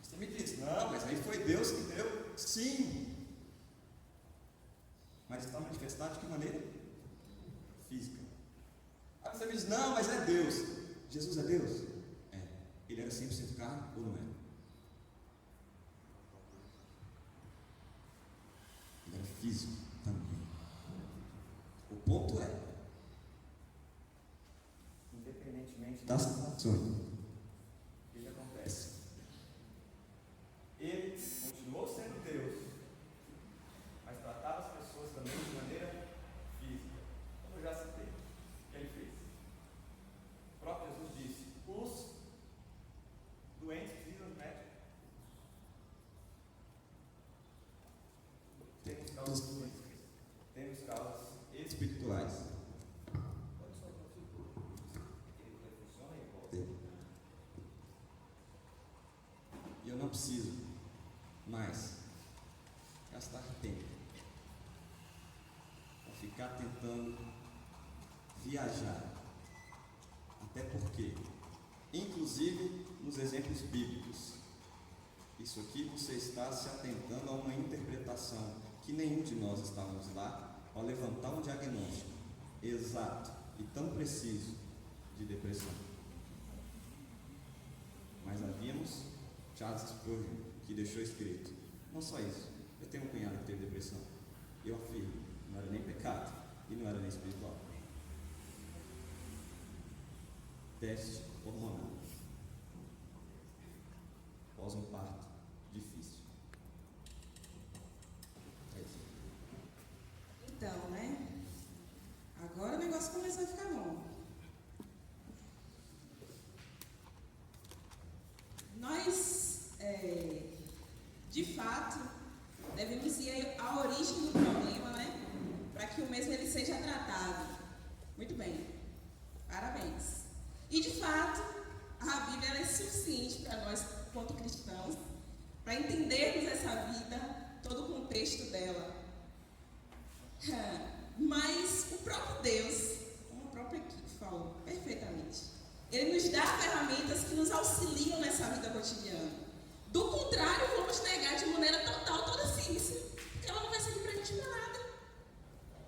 Você me diz, não, mas aí foi Deus que deu. Sim, mas está manifestado de que maneira? Física. Aí você me diz, não, mas é Deus. Jesus é Deus? É. Ele era 100% carne ou não era? Ele era físico também. O ponto é, independentemente das situações, o que acontece? Ele continuou sendo Deus, mas tratava as pessoas também de maneira física. Como eu já citei, o que ele fez? O próprio Jesus disse, os doentes precisam de médico. Temos causas físicas, temos causas espirituais. Pode só configurar. Ele funciona e volta. E eu não preciso mais ficar tentando viajar. Até porque, inclusive nos exemplos bíblicos, isso aqui você está se atentando a uma interpretação que nenhum de nós estávamos lá para levantar um diagnóstico exato e tão preciso de depressão. Mas havíamos Charles Spurgeon, que deixou escrito: não só isso, eu tenho um cunhado que teve depressão. Eu afirmo, não era nem pecado e não era nem espiritual. Teste hormonal. Após um parto difícil. É isso. Então, né? Agora o negócio começou a ficar bom. Nós, de fato, devemos ir à origem do problema, né? Para que o mesmo ele seja tratado. Muito bem. Parabéns. E, de fato, a Bíblia ela é suficiente para nós, quanto cristãos, para entendermos essa vida, todo o contexto dela. Mas o próprio Deus, como a própria equipe falou perfeitamente, Ele nos dá ferramentas que nos auxiliam nessa vida cotidiana. Do contrário, vamos negar de maneira total toda a ciência, porque ela não vai servir para a gente para nada.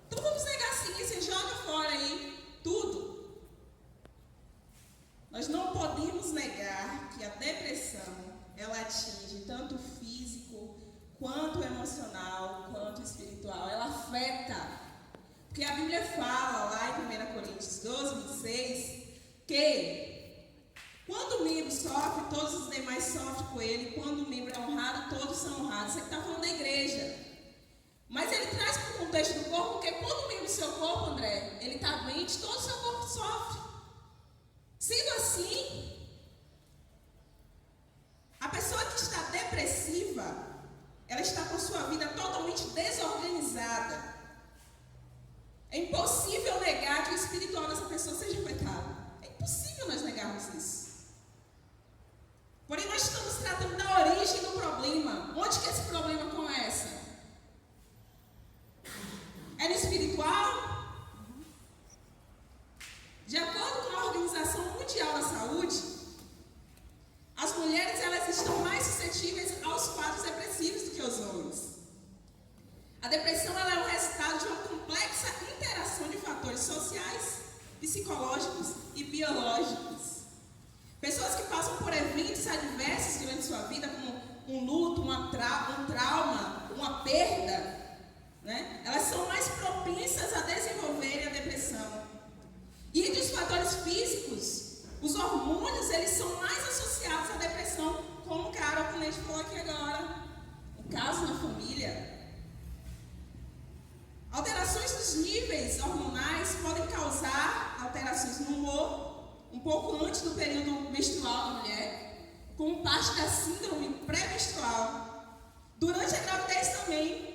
Então vamos negar a ciência, joga fora aí tudo. Nós não podemos negar que a depressão, ela atinge tanto o físico, quanto o emocional, quanto o espiritual. Ela afeta. Porque a Bíblia fala lá em 1 Coríntios 12, 26, que quando o membro sofre, todos os demais sofrem com ele. Quando o membro é honrado, todos são honrados. Você está falando da igreja. Mas ele traz para o contexto do corpo, porque quando o membro do seu corpo, André, ele está doente, todo o seu corpo sofre. Sendo assim, a pessoa que está depressiva, ela está com sua vida totalmente desorganizada. É impossível negar que o espiritual dessa pessoa seja afetado. É impossível nós negarmos isso. Porém, nós estamos tratando da origem do problema. Onde que esse problema começa? É no espiritual? De acordo com a Organização Mundial da Saúde, as mulheres elas estão mais suscetíveis aos quadros depressivos do que os homens. A depressão ela é o resultado de uma complexa interação de fatores sociais, psicológicos e biológicos. Pessoas que passam por eventos adversos durante sua vida, como um luto, um trauma, uma perda, né? Elas são mais propensas a desenvolverem a depressão. E entre os fatores físicos, os hormônios eles são mais associados à depressão, como o cara que a gente falou aqui agora, o caso na família. Alterações dos níveis hormonais podem causar alterações no humor, um pouco antes do período menstrual da mulher, como parte da síndrome pré-menstrual, durante a gravidez também,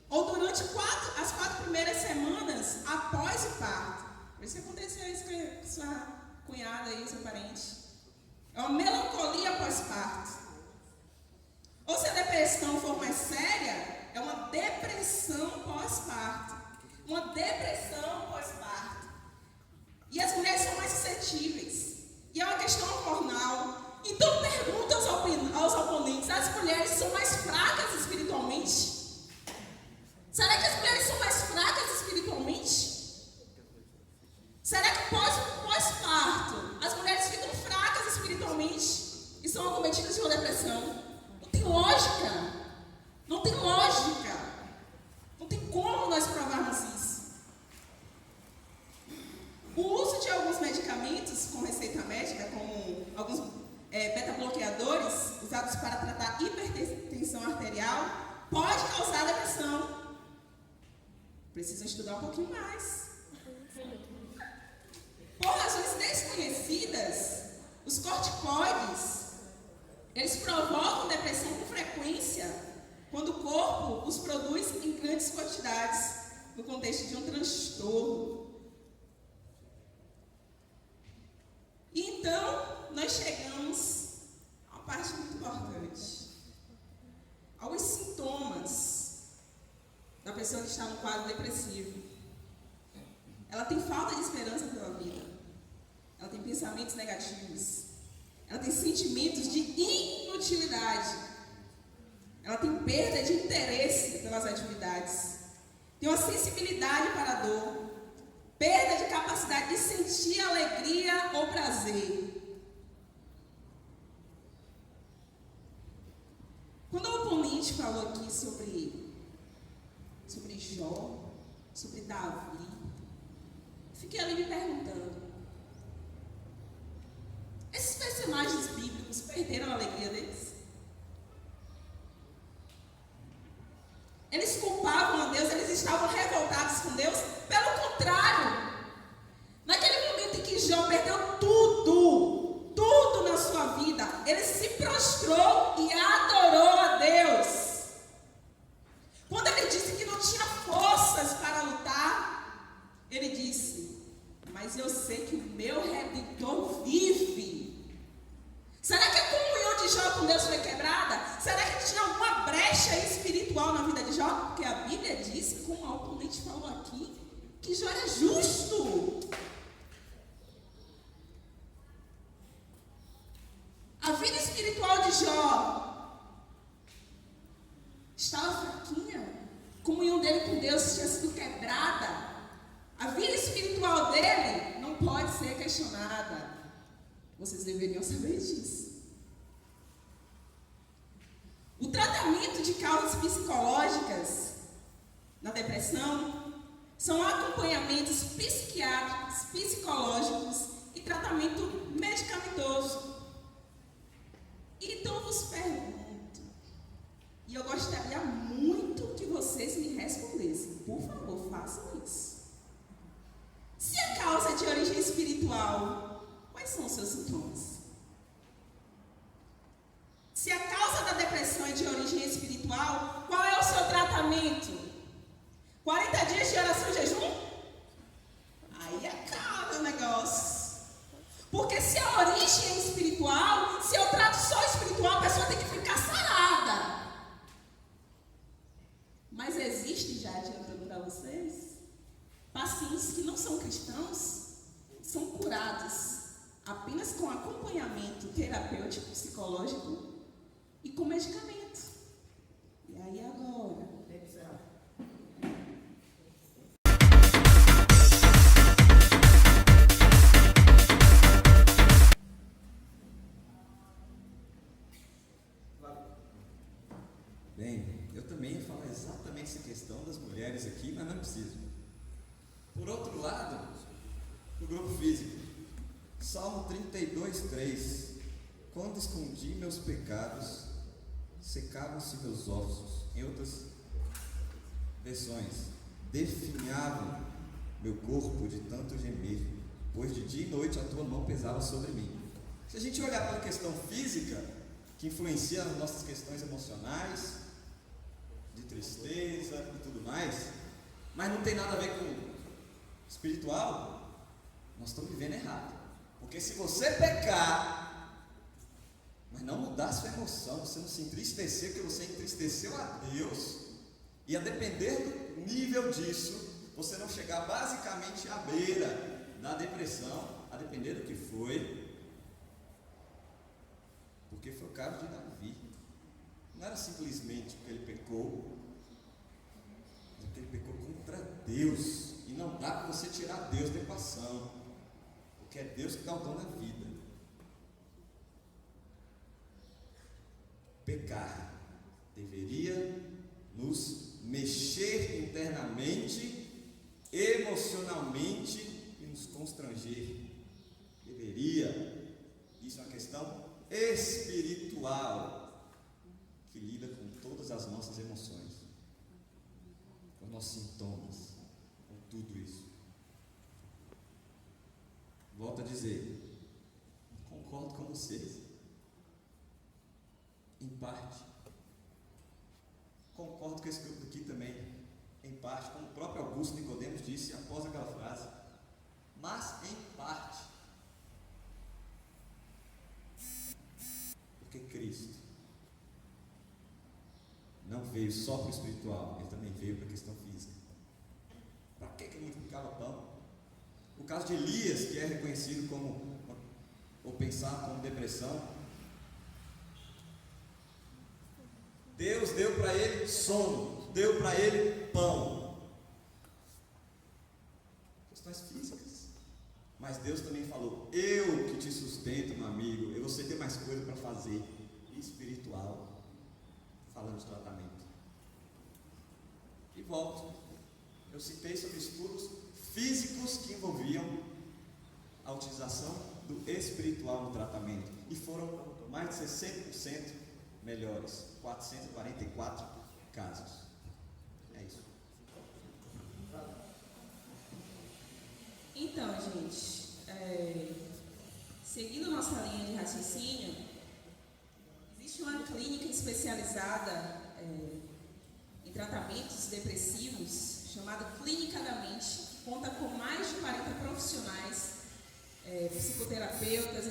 ou durante as 4 primeiras semanas após o parto. Por isso que aconteceu isso com sua cunhada aí, seu parente. É uma melancolia pós-parto. Ou se a depressão for mais séria, é uma depressão pós-parto. Uma depressão pós-parto. E as mulheres são mais suscetíveis. E é uma questão hormonal. Então pergunta aos oponentes, as mulheres são mais fracas espiritualmente? Será que as mulheres são mais fracas espiritualmente? Será que pós-parto as mulheres ficam fracas espiritualmente e são acometidas de uma depressão? Não tem lógica. Não tem lógica. Não tem como nós provarmos isso. O uso de alguns medicamentos com receita médica, como alguns beta-bloqueadores usados para tratar hipertensão arterial, pode causar depressão. Precisam estudar um pouquinho mais. Por razões desconhecidas, os corticoides, eles provocam depressão com frequência quando o corpo os produz em grandes quantidades, no contexto de um transtorno. E então, nós chegamos a uma parte muito importante. Alguns sintomas da pessoa que está no quadro depressivo. tem falta de esperança pela vida. Ela tem pensamentos negativos. Ela tem sentimentos de inutilidade. Ela tem perda de interesse pelas atividades. Tem uma sensibilidade para a dor. Perda de capacidade de sentir alegria ou prazer. Quando o oponente falou aqui sobre Jó, sobre Davi, fiquei ali me perguntando: esses personagens bíblicos perderam a alegria deles? Eles culpavam a Deus, eles estavam revoltados com Deus? Pelo contrário, naquele momento em que Jó perdeu tudo na sua vida, ele se prostrou e adorou a Deus. Quando ele disse que não tinha forças para lutar, ele disse: mas eu sei que o meu Redentor vive. Será que a comunhão de Jó com Deus foi quebrada? Será que tinha alguma brecha espiritual na vida de Jó? Porque a Bíblia diz, como o oponente falou aqui, que Jó era justo. A vida espiritual de Jó estava fraquinha. A comunhão dele com Deus tinha sido quebrada. A vida espiritual dele não pode ser questionada. Vocês deveriam saber disso. O tratamento de causas psicológicas na depressão são acompanhamentos psiquiátricos, psicológicos e tratamento medicamentoso. Então eu vos pergunto, e eu gostaria muito que vocês me respondessem, por favor, façam isso. Se a causa é de origem espiritual, quais são os seus sintomas? Se a causa da depressão é de origem espiritual, qual é o seu tratamento? 40 dias de oração e jejum? Aí acaba o negócio. Porque se a origem é espiritual, se eu trato só espiritual, a pessoa tem que ficar sarada. Mas existe, já adiantando para vocês, pacientes que não são cristãos, são curados apenas com acompanhamento terapêutico, psicológico e com medicamento. E aí agora? Bem, eu também ia falar exatamente essa questão das mulheres aqui, mas não preciso. Por outro lado, o grupo físico, Salmo 32:3: quando escondi meus pecados, secavam-se meus ossos. Em outras versões, definhavam meu corpo de tanto gemer, pois de dia e noite a tua mão pesava sobre mim. Se a gente olhar para a questão física, que influencia nas nossas questões emocionais, de tristeza e tudo mais, mas não tem nada a ver com espiritual, nós estamos vivendo errado. Porque se você pecar, mas não mudar sua emoção, você não se entristecer, porque você entristeceu a Deus, e a depender do nível disso, você não chegar basicamente à beira da depressão, a depender do que foi, porque foi o caso de Davi. Não era simplesmente porque ele pecou, mas porque ele pecou contra Deus. E não dá para você tirar Deus da equação, porque é Deus que dá o dom da vida. Pecar deveria nos mexer internamente, emocionalmente e nos constranger. Deveria. Isso é uma questão espiritual que lida com todas as nossas emoções, com os nossos sintomas, com tudo isso. Volto a dizer, concordo com vocês, em parte. Concordo com esse grupo aqui também, em parte, como o próprio Augusto Nicodemos disse após aquela frase, mas em parte. Porque Cristo não veio só para o espiritual, ele também veio para a questão física. Para que ele multiplicava pão? caso de Elias, que é reconhecido como, ou pensado como depressão, Deus deu para ele sono, deu para ele pão. Questões físicas. Mas Deus também falou: eu que te sustento, meu amigo, e você tem mais coisa para fazer. Espiritual, falando de tratamento. E volto. Eu citei sobre estudos físicos que envolviam a utilização do espiritual no tratamento. E foram mais de 60% melhores. 444 casos. É isso. Então, gente, seguindo nossa linha de raciocínio, existe uma clínica especializada em tratamentos depressivos, chamada Clínica da Mente, que conta com mais de 40 profissionais, psicoterapeutas,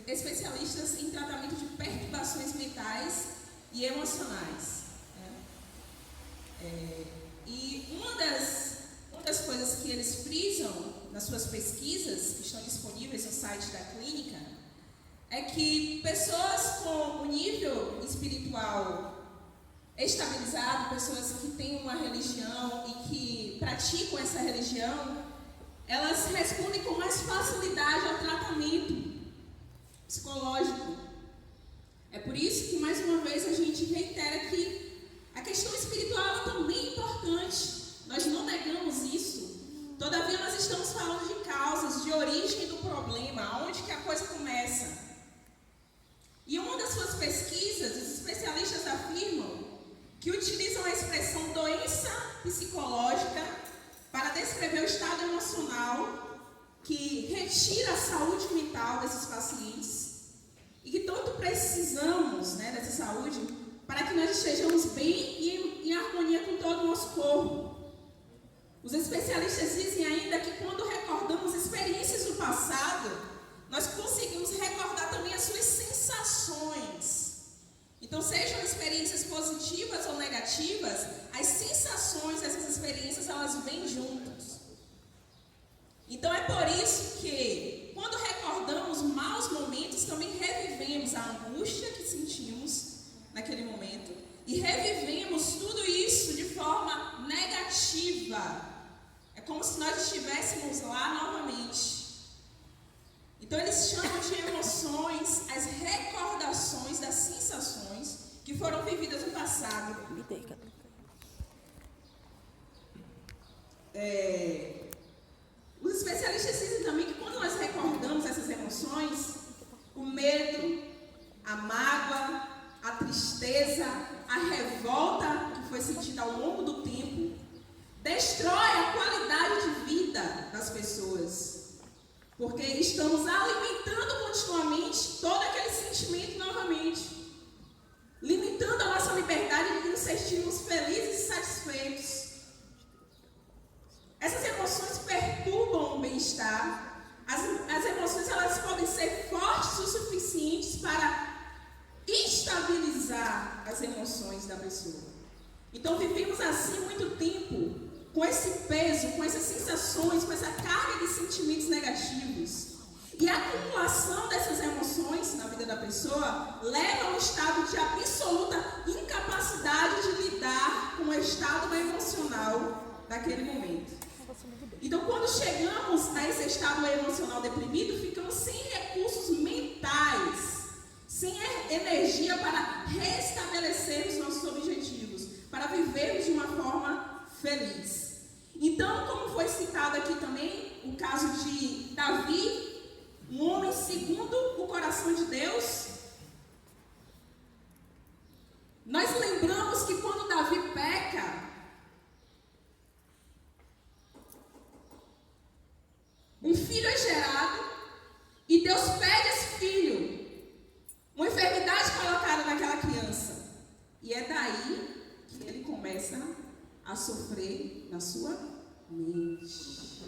especialistas em tratamento de perturbações mentais e emocionais. E uma das coisas que eles frisam nas suas pesquisas, que estão disponíveis no site da clínica, é que pessoas com o nível espiritual estabilizado, pessoas que têm uma religião e que praticam essa religião, elas respondem com mais facilidade ao tratamento psicológico. É por isso que, mais uma vez, a gente reitera que a questão espiritual ela também é importante. Nós não negamos isso. Todavia, nós estamos falando de causas, de origem do problema, onde que a coisa começa. E uma das suas pesquisas, os especialistas afirmam que utilizam a expressão doença psicológica para descrever o estado emocional que retira a saúde mental desses pacientes e que tanto precisamos, dessa saúde para que nós estejamos bem e em harmonia com todo o nosso corpo. Os especialistas dizem ainda que quando recordamos experiências do passado, nós conseguimos recordar também as suas sensações. Então, sejam experiências positivas ou negativas, as sensações dessas experiências, elas vêm juntas. Então, é por isso que, quando recordamos maus momentos, também revivemos a angústia que sentimos naquele momento e revivemos tudo isso de forma negativa. É como se nós estivéssemos lá novamente. Então eles chamam de emoções as recordações das sensações que foram vividas no passado. Os especialistas dizem também que quando nós recordamos essas emoções, o medo, a mágoa, a tristeza, a revolta que foi sentida ao longo do tempo, destrói a qualidade de vida das pessoas. Porque estamos alimentando continuamente todo aquele sentimento novamente. Limitando a nossa liberdade de nos sentirmos felizes e satisfeitos. Essas emoções perturbam o bem-estar. As emoções elas podem ser fortes o suficientes para estabilizar as emoções da pessoa. Então vivemos assim muito tempo com esse peso, com essas sensações, com essa carga de sentimentos negativos. E a acumulação dessas emoções na vida da pessoa leva a um estado de absoluta incapacidade de lidar com o estado emocional daquele momento. Então, quando chegamos a esse estado emocional deprimido, ficamos sem recursos mentais, sem energia para restabelecermos nossos objetivos, para vivermos de uma forma feliz. Então, como foi citado aqui também, o caso de Davi, um homem segundo o coração de Deus, nós lembramos que quando Davi peca, um filho é gerado e Deus pede esse filho, uma enfermidade colocada naquela criança. E é daí que ele começa a sofrer na sua mente.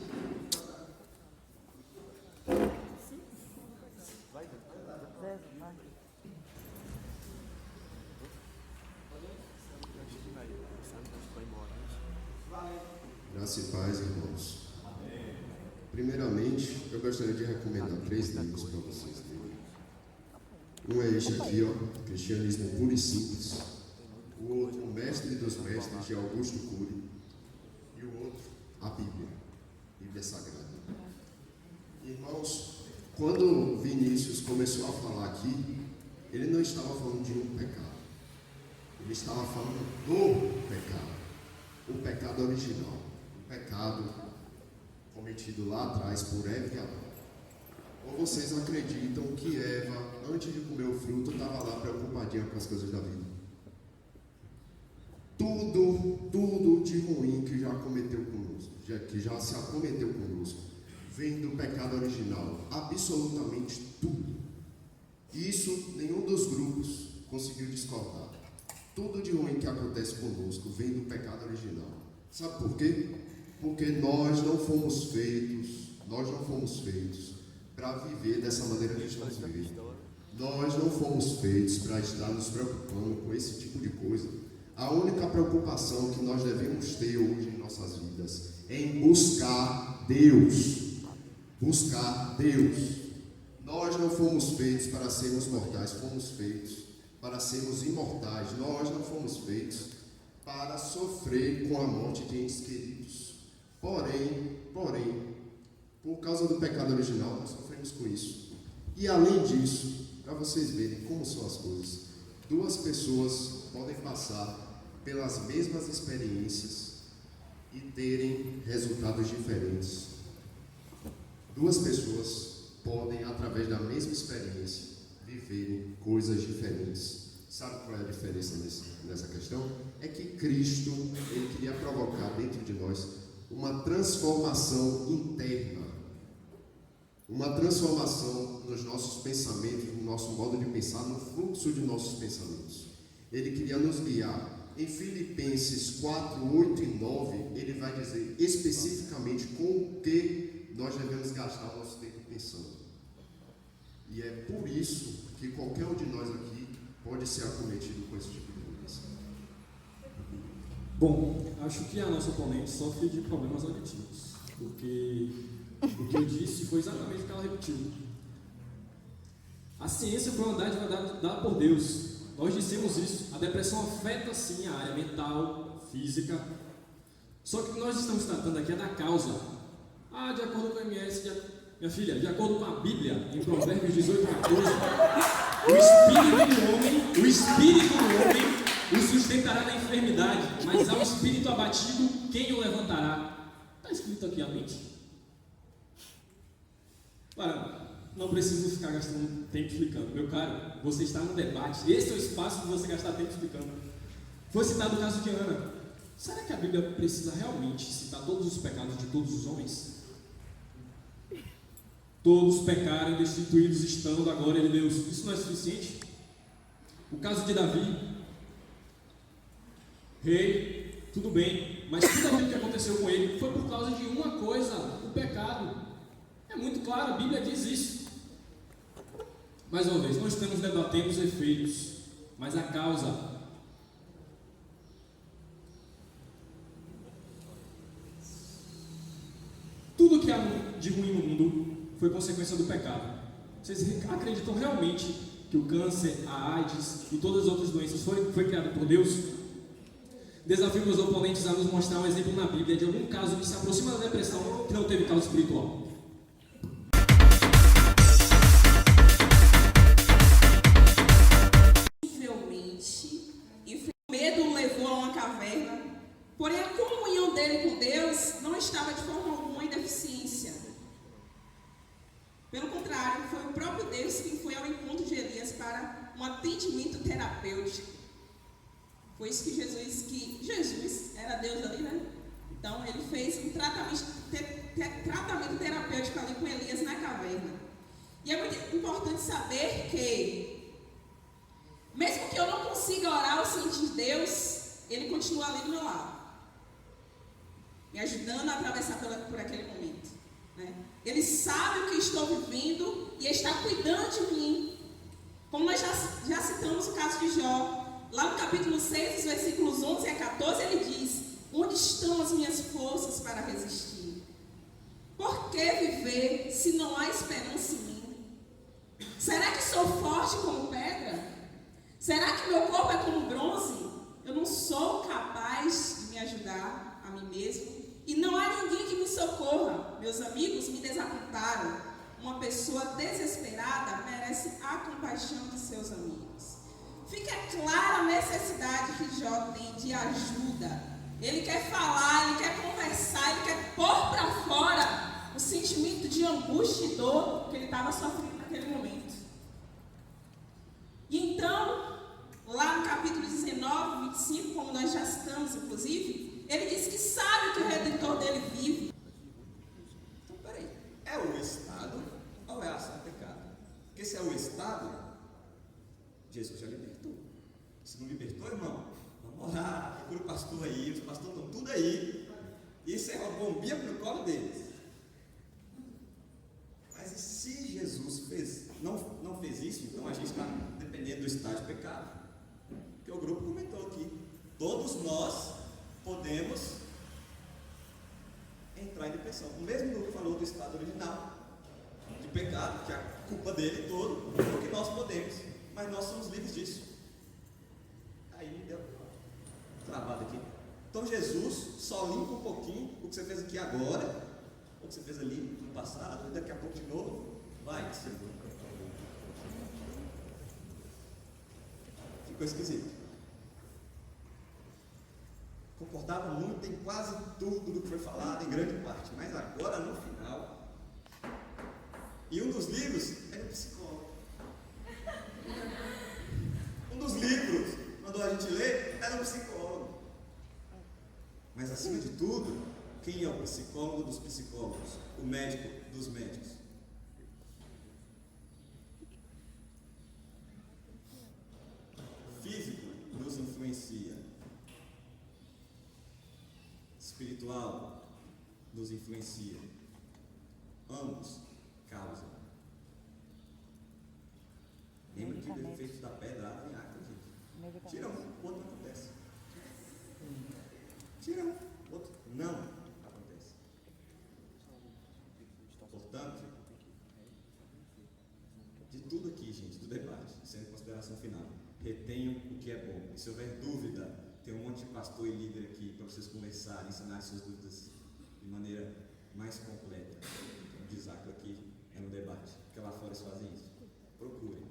Graça e paz, irmãos. Primeiramente, eu gostaria de recomendar 3 livros para vocês lerem. Um é este aqui, ó, Cristianismo Puro e Simples. O outro, O Mestre dos Mestres, de Augusto Cury. E o outro, a Bíblia, Bíblia Sagrada. Irmãos, quando Vinícius começou a falar aqui, ele não estava falando de um pecado. Ele estava falando do pecado. O pecado original. O pecado cometido lá atrás por Eva e Adão. Ou vocês acreditam que Eva, antes de comer o fruto, estava lá preocupadinha com as coisas da vida? Tudo de ruim que já cometeu conosco, que já se acometeu conosco, vem do pecado original. Absolutamente tudo. Isso nenhum dos grupos conseguiu discordar. Tudo de ruim que acontece conosco vem do pecado original. Sabe por quê? Porque nós não fomos feitos para viver dessa maneira que estamos vivendo. Nós não fomos feitos para estar nos preocupando com esse tipo de coisa. A única preocupação que nós devemos ter hoje em nossas vidas é em buscar Deus. Buscar Deus. Nós não fomos feitos para sermos mortais, fomos feitos para sermos imortais. Nós não fomos feitos para sofrer com a morte de entes queridos. Porém, por causa do pecado original, nós sofremos com isso. E além disso, para vocês verem como são as coisas, 2 pessoas podem passar pelas mesmas experiências e terem resultados diferentes. 2 pessoas podem, através da mesma experiência, viverem coisas diferentes. Sabe qual é a diferença nessa questão? É que Cristo, ele queria provocar dentro de nós uma transformação interna, uma transformação nos nossos pensamentos, no nosso modo de pensar, no fluxo de nossos pensamentos. Ele queria nos guiar. Em Filipenses 4, 8 e 9, ele vai dizer especificamente com o que nós devemos gastar o nosso tempo pensando. E é por isso que qualquer um de nós aqui pode ser acometido com esse tipo de doença. Bom, acho que a nossa oponente sofre de problemas auditivos, porque o que eu disse foi exatamente o que ela repetiu. A ciência foi uma dádiva dada por Deus. Nós dissemos isso. A depressão afeta sim a área mental, física. Só que o que nós estamos tratando aqui é da causa. De acordo com o MS, minha filha, de acordo com a Bíblia, em Provérbios 18, 14, o espírito do homem o sustentará na enfermidade, mas ao espírito abatido, quem o levantará? Está escrito aqui a mente. Não preciso ficar gastando tempo explicando. Meu caro, você está no debate. Esse é o espaço de você gastar tempo explicando. Foi citado o caso de Ana. Será que a Bíblia precisa realmente citar todos os pecados de todos os homens? Todos pecaram e destituídos estão da glória de Deus. Isso não é suficiente? O caso de Davi, rei, tudo bem, mas tudo aquilo que aconteceu com ele foi por causa de uma coisa, o pecado. É muito claro, a Bíblia diz isso. Mais uma vez, não estamos debatendo os efeitos, mas a causa. Tudo que há de ruim no mundo foi consequência do pecado. Vocês acreditam realmente que o câncer, a AIDS e todas as outras doenças foi criado por Deus? Desafio meus oponentes a nos mostrar um exemplo na Bíblia de algum caso que se aproxima da depressão que não teve causa espiritual. Porém, a comunhão dele com Deus não estava de forma alguma em deficiência. Pelo contrário, foi o próprio Deus quem foi ao encontro de Elias para um atendimento terapêutico. Foi isso que Jesus era Deus ali, né? Então, ele fez um tratamento terapêutico ali com Elias na caverna. E é muito importante saber que, mesmo que eu não consiga orar ou sentir Deus, ele continua ali do meu lado, me ajudando a atravessar por aquele momento, né? Ele sabe o que estou vivendo e está cuidando de mim. Como nós já citamos o caso de Jó, lá no capítulo 6, os versículos 11 a 14, ele diz: onde estão as minhas forças para resistir? Por que se não há esperança em mim? Será que sou forte como pedra? Será que meu corpo é como bronze? Eu não sou capaz de me ajudar a mim mesmo e não há ninguém que me socorra. Meus amigos me desapontaram. Uma pessoa desesperada merece a compaixão de seus amigos. Fica clara a necessidade que Jó tem de ajuda. Ele quer falar, ele quer conversar, ele quer pôr para fora o sentimento de angústia e dor que ele estava sofrendo naquele momento. E então, lá no capítulo 19, 25, como nós já citamos, inclusive, ele diz que sabe que o Redentor dele vive. Então, peraí, é o Estado ou é a ação do pecado? Porque se é o Estado, Jesus já libertou. Se não libertou, irmão, vamos orar, procura o pastor aí, os pastores estão tudo aí. Isso é uma bombinha para o colo deles. Mas e se Jesus não fez isso, então a gente está dependendo do estado de pecado. Porque o grupo comentou aqui, todos nós podemos entrar em depressão. O mesmo grupo falou do estado original de pecado, que é a culpa dele todo, porque nós podemos, mas nós somos livres disso. Aí me deu travado aqui. Então Jesus só limpa um pouquinho o que você fez aqui agora, o que você fez ali no passado, e daqui a pouco de novo, vai. Ficou esquisito. Concordava muito em quase tudo do que foi falado, em grande parte, mas agora no final. E um dos livros é do psicólogo. Um dos livros mandou a gente ler é do psicólogo. Mas acima de tudo, quem é o psicólogo dos psicólogos? O médico dos médicos. Físico nos influencia. Espiritual nos influencia. Ambos causam. Lembra que o efeito da pedra abre em água, gente. Tira um, o outro não acontece. Tira um, o outro não acontece. Portanto, de tudo aqui, gente, do debate, sendo consideração final, retenham o que é bom. E se houver dúvida, tem um monte de pastor e líder aqui para vocês conversarem, ensinar suas dúvidas de maneira mais completa. O desacro aqui é no debate, porque lá fora eles fazem isso. Procurem.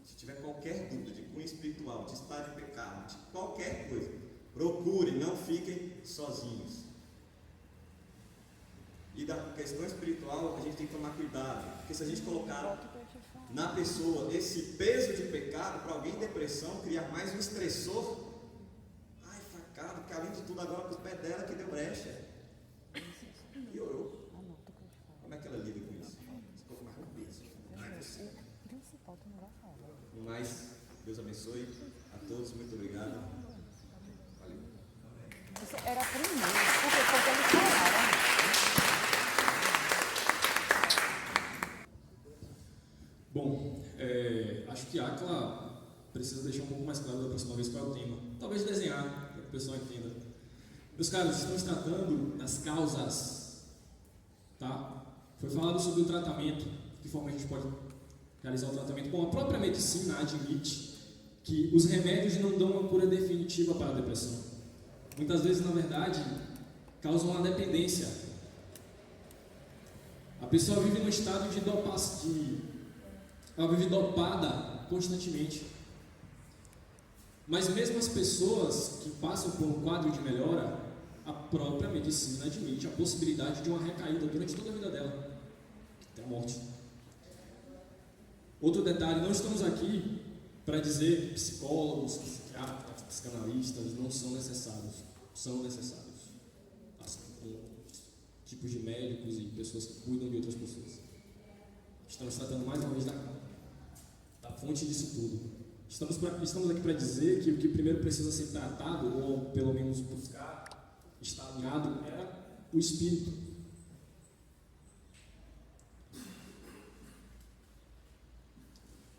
Se tiver qualquer dúvida de cunho espiritual, de estado de pecado, de qualquer coisa, procurem, não fiquem sozinhos. E da questão espiritual, a gente tem que tomar cuidado, porque se a gente colocar na pessoa esse peso de pecado, para alguém em depressão, criar mais um estressor, ai, facada, porque além de tudo, agora com os pés dela que deu brecha. Piorou. Como é que ela lida com isso? Ficou mais um peso. No mais, Deus abençoe a todos, muito obrigado. Valeu. Isso era primeiro, porque eles falaram. Bom, acho que a Acla precisa deixar um pouco mais claro da próxima vez qual é o tema. Talvez desenhar, para que o pessoal entenda. Meus caros, estamos tratando das causas, tá? Foi falado sobre o tratamento, de que forma a gente pode realizar o tratamento. Bom, a própria medicina admite que os remédios não dão uma cura definitiva para a depressão. Muitas vezes, na verdade, causam uma dependência. A pessoa vive num estado ela vive dopada constantemente. Mas mesmo as pessoas que passam por um quadro de melhora, a própria medicina admite a possibilidade de uma recaída durante toda a vida dela, até a morte. Outro detalhe, não estamos aqui para dizer que psicólogos, psiquiatras, psicanalistas não são necessários. São necessários. Assim como tipos de médicos e pessoas que cuidam de outras pessoas. Estamos tratando mais uma vez da fonte disso tudo. Estamos aqui para dizer que o que primeiro precisa ser tratado, ou pelo menos buscar estar alinhado, é o espírito.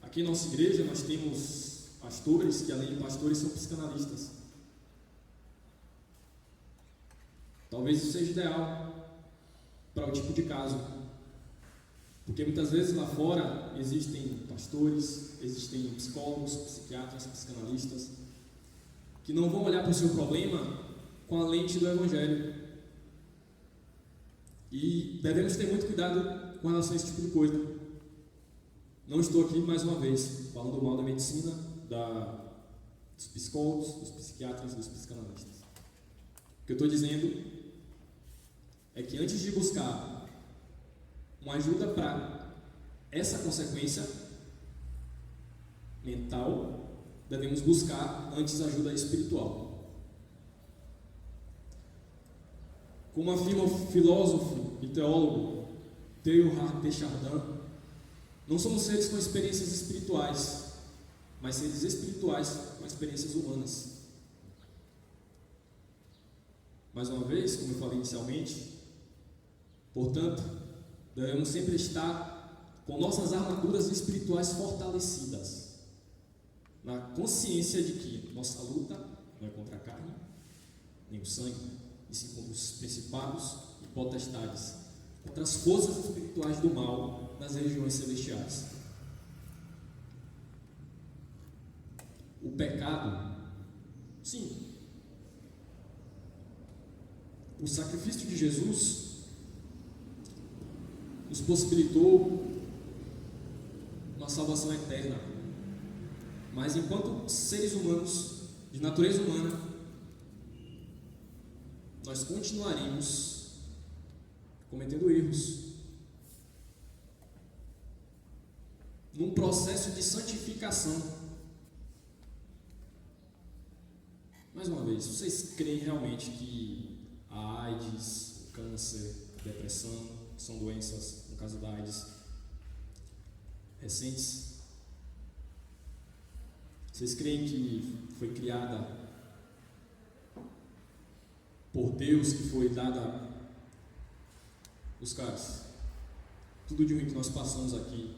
Aqui em nossa igreja nós temos pastores que, além de pastores, são psicanalistas. Talvez isso seja ideal para o tipo de caso. Porque muitas vezes lá fora existem pastores, existem psicólogos, psiquiatras, psicanalistas, que não vão olhar para o seu problema com a lente do Evangelho. E devemos ter muito cuidado com relação a esse tipo de coisa. Não estou aqui, mais uma vez, falando mal da medicina, dos psicólogos, dos psiquiatras, dos psicanalistas. O que eu estou dizendo é que antes de buscar uma ajuda para essa consequência mental, devemos buscar antes ajuda espiritual. Como afirma o filósofo e teólogo Teilhard de Chardin, não somos seres com experiências espirituais, mas seres espirituais com experiências humanas. Mais uma vez, como eu falei inicialmente, portanto, devemos sempre estar com nossas armaduras espirituais fortalecidas, na consciência de que nossa luta não é contra a carne, nem o sangue, e sim contra os principados e potestades, contra as forças espirituais do mal nas regiões celestiais. O pecado, sim, o sacrifício de Jesus nos possibilitou uma salvação eterna, mas enquanto seres humanos, de natureza humana, nós continuaremos cometendo erros num processo de santificação. Mais uma vez, vocês creem realmente que a AIDS, o câncer, a depressão são doenças, no caso da AIDS, recentes? Vocês creem que foi criada por Deus, que foi dada os caras? Tudo de ruim que nós passamos aqui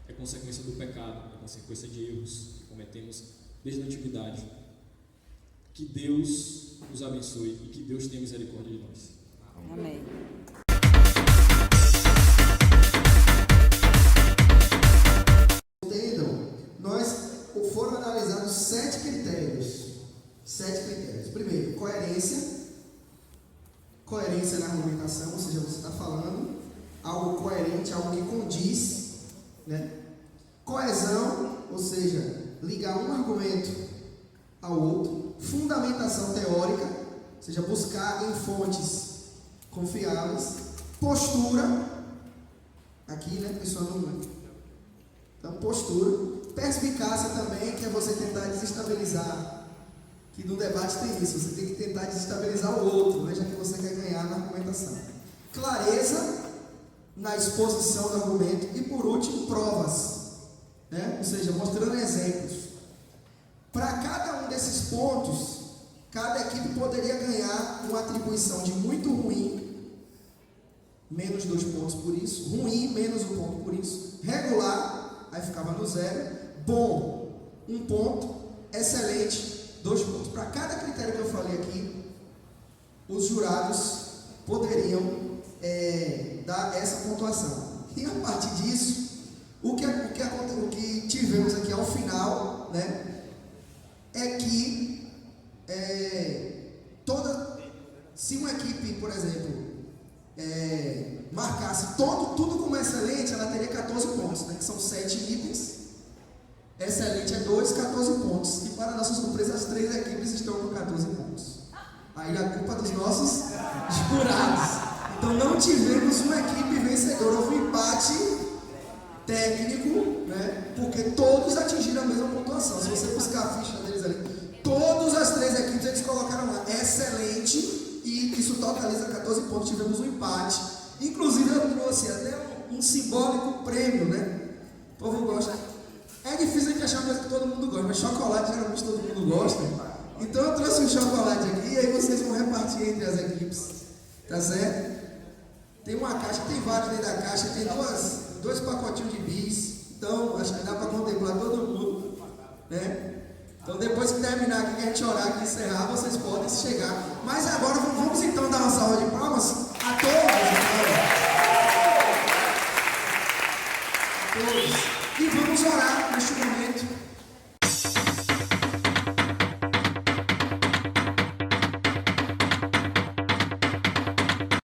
é consequência do pecado, é consequência de erros que cometemos desde a antiguidade. Que Deus nos abençoe e que Deus tenha misericórdia de nós. Amém. Entendam, foram analisados 7 critérios. 7 critérios. Primeiro, coerência. Coerência na argumentação, ou seja, você está falando algo coerente, algo que condiz, né? Coesão, ou seja, ligar um argumento ao outro. Fundamentação teórica, ou seja, buscar em fontes confiáveis. Postura, aqui, né, pessoal não. Então, postura. Perspicácia também, que é você tentar desestabilizar. Que no debate tem isso, você tem que tentar desestabilizar o outro, né, já que você quer ganhar na argumentação. Clareza na exposição do argumento. E por último, provas, né? Ou seja, mostrando exemplos. Para cada um desses pontos, cada equipe poderia ganhar uma atribuição de muito ruim, menos 2 pontos por isso, ruim, menos 1 ponto por isso, regular, aí ficava no 0, bom, 1 ponto, excelente, 2 pontos. Para cada critério que eu falei aqui, os jurados poderiam dar essa pontuação. E a partir disso, o que tivemos aqui ao final, né, é que se uma equipe, por exemplo, marcasse tudo como excelente, ela teria 14 pontos, né, que são 7 itens. Excelente é 2, 14 pontos. E para nossa surpresa, as 3 equipes estão com 14 pontos. Aí a culpa dos nossos jurados. Então não tivemos uma equipe vencedora, houve um empate técnico, né? Porque todos atingiram a mesma pontuação. Se você buscar a ficha deles ali, todas as 3 equipes eles colocaram lá excelente, e isso totaliza 14 pontos. Tivemos um empate. Inclusive eu trouxe até um simbólico prêmio, né? O povo gosta. É difícil a gente achar uma coisa que todo mundo gosta, mas chocolate geralmente todo mundo gosta. Então eu trouxe um chocolate aqui e aí vocês vão repartir entre as equipes. Tá certo? Tem uma caixa, tem vários dentro da caixa, tem 2 pacotinhos de bis. Então acho que dá para contemplar todo mundo, né? Então depois que terminar aqui, que a gente orar aqui e encerrar, vocês podem chegar. Mas agora vamos então dar uma salva de palmas a todos.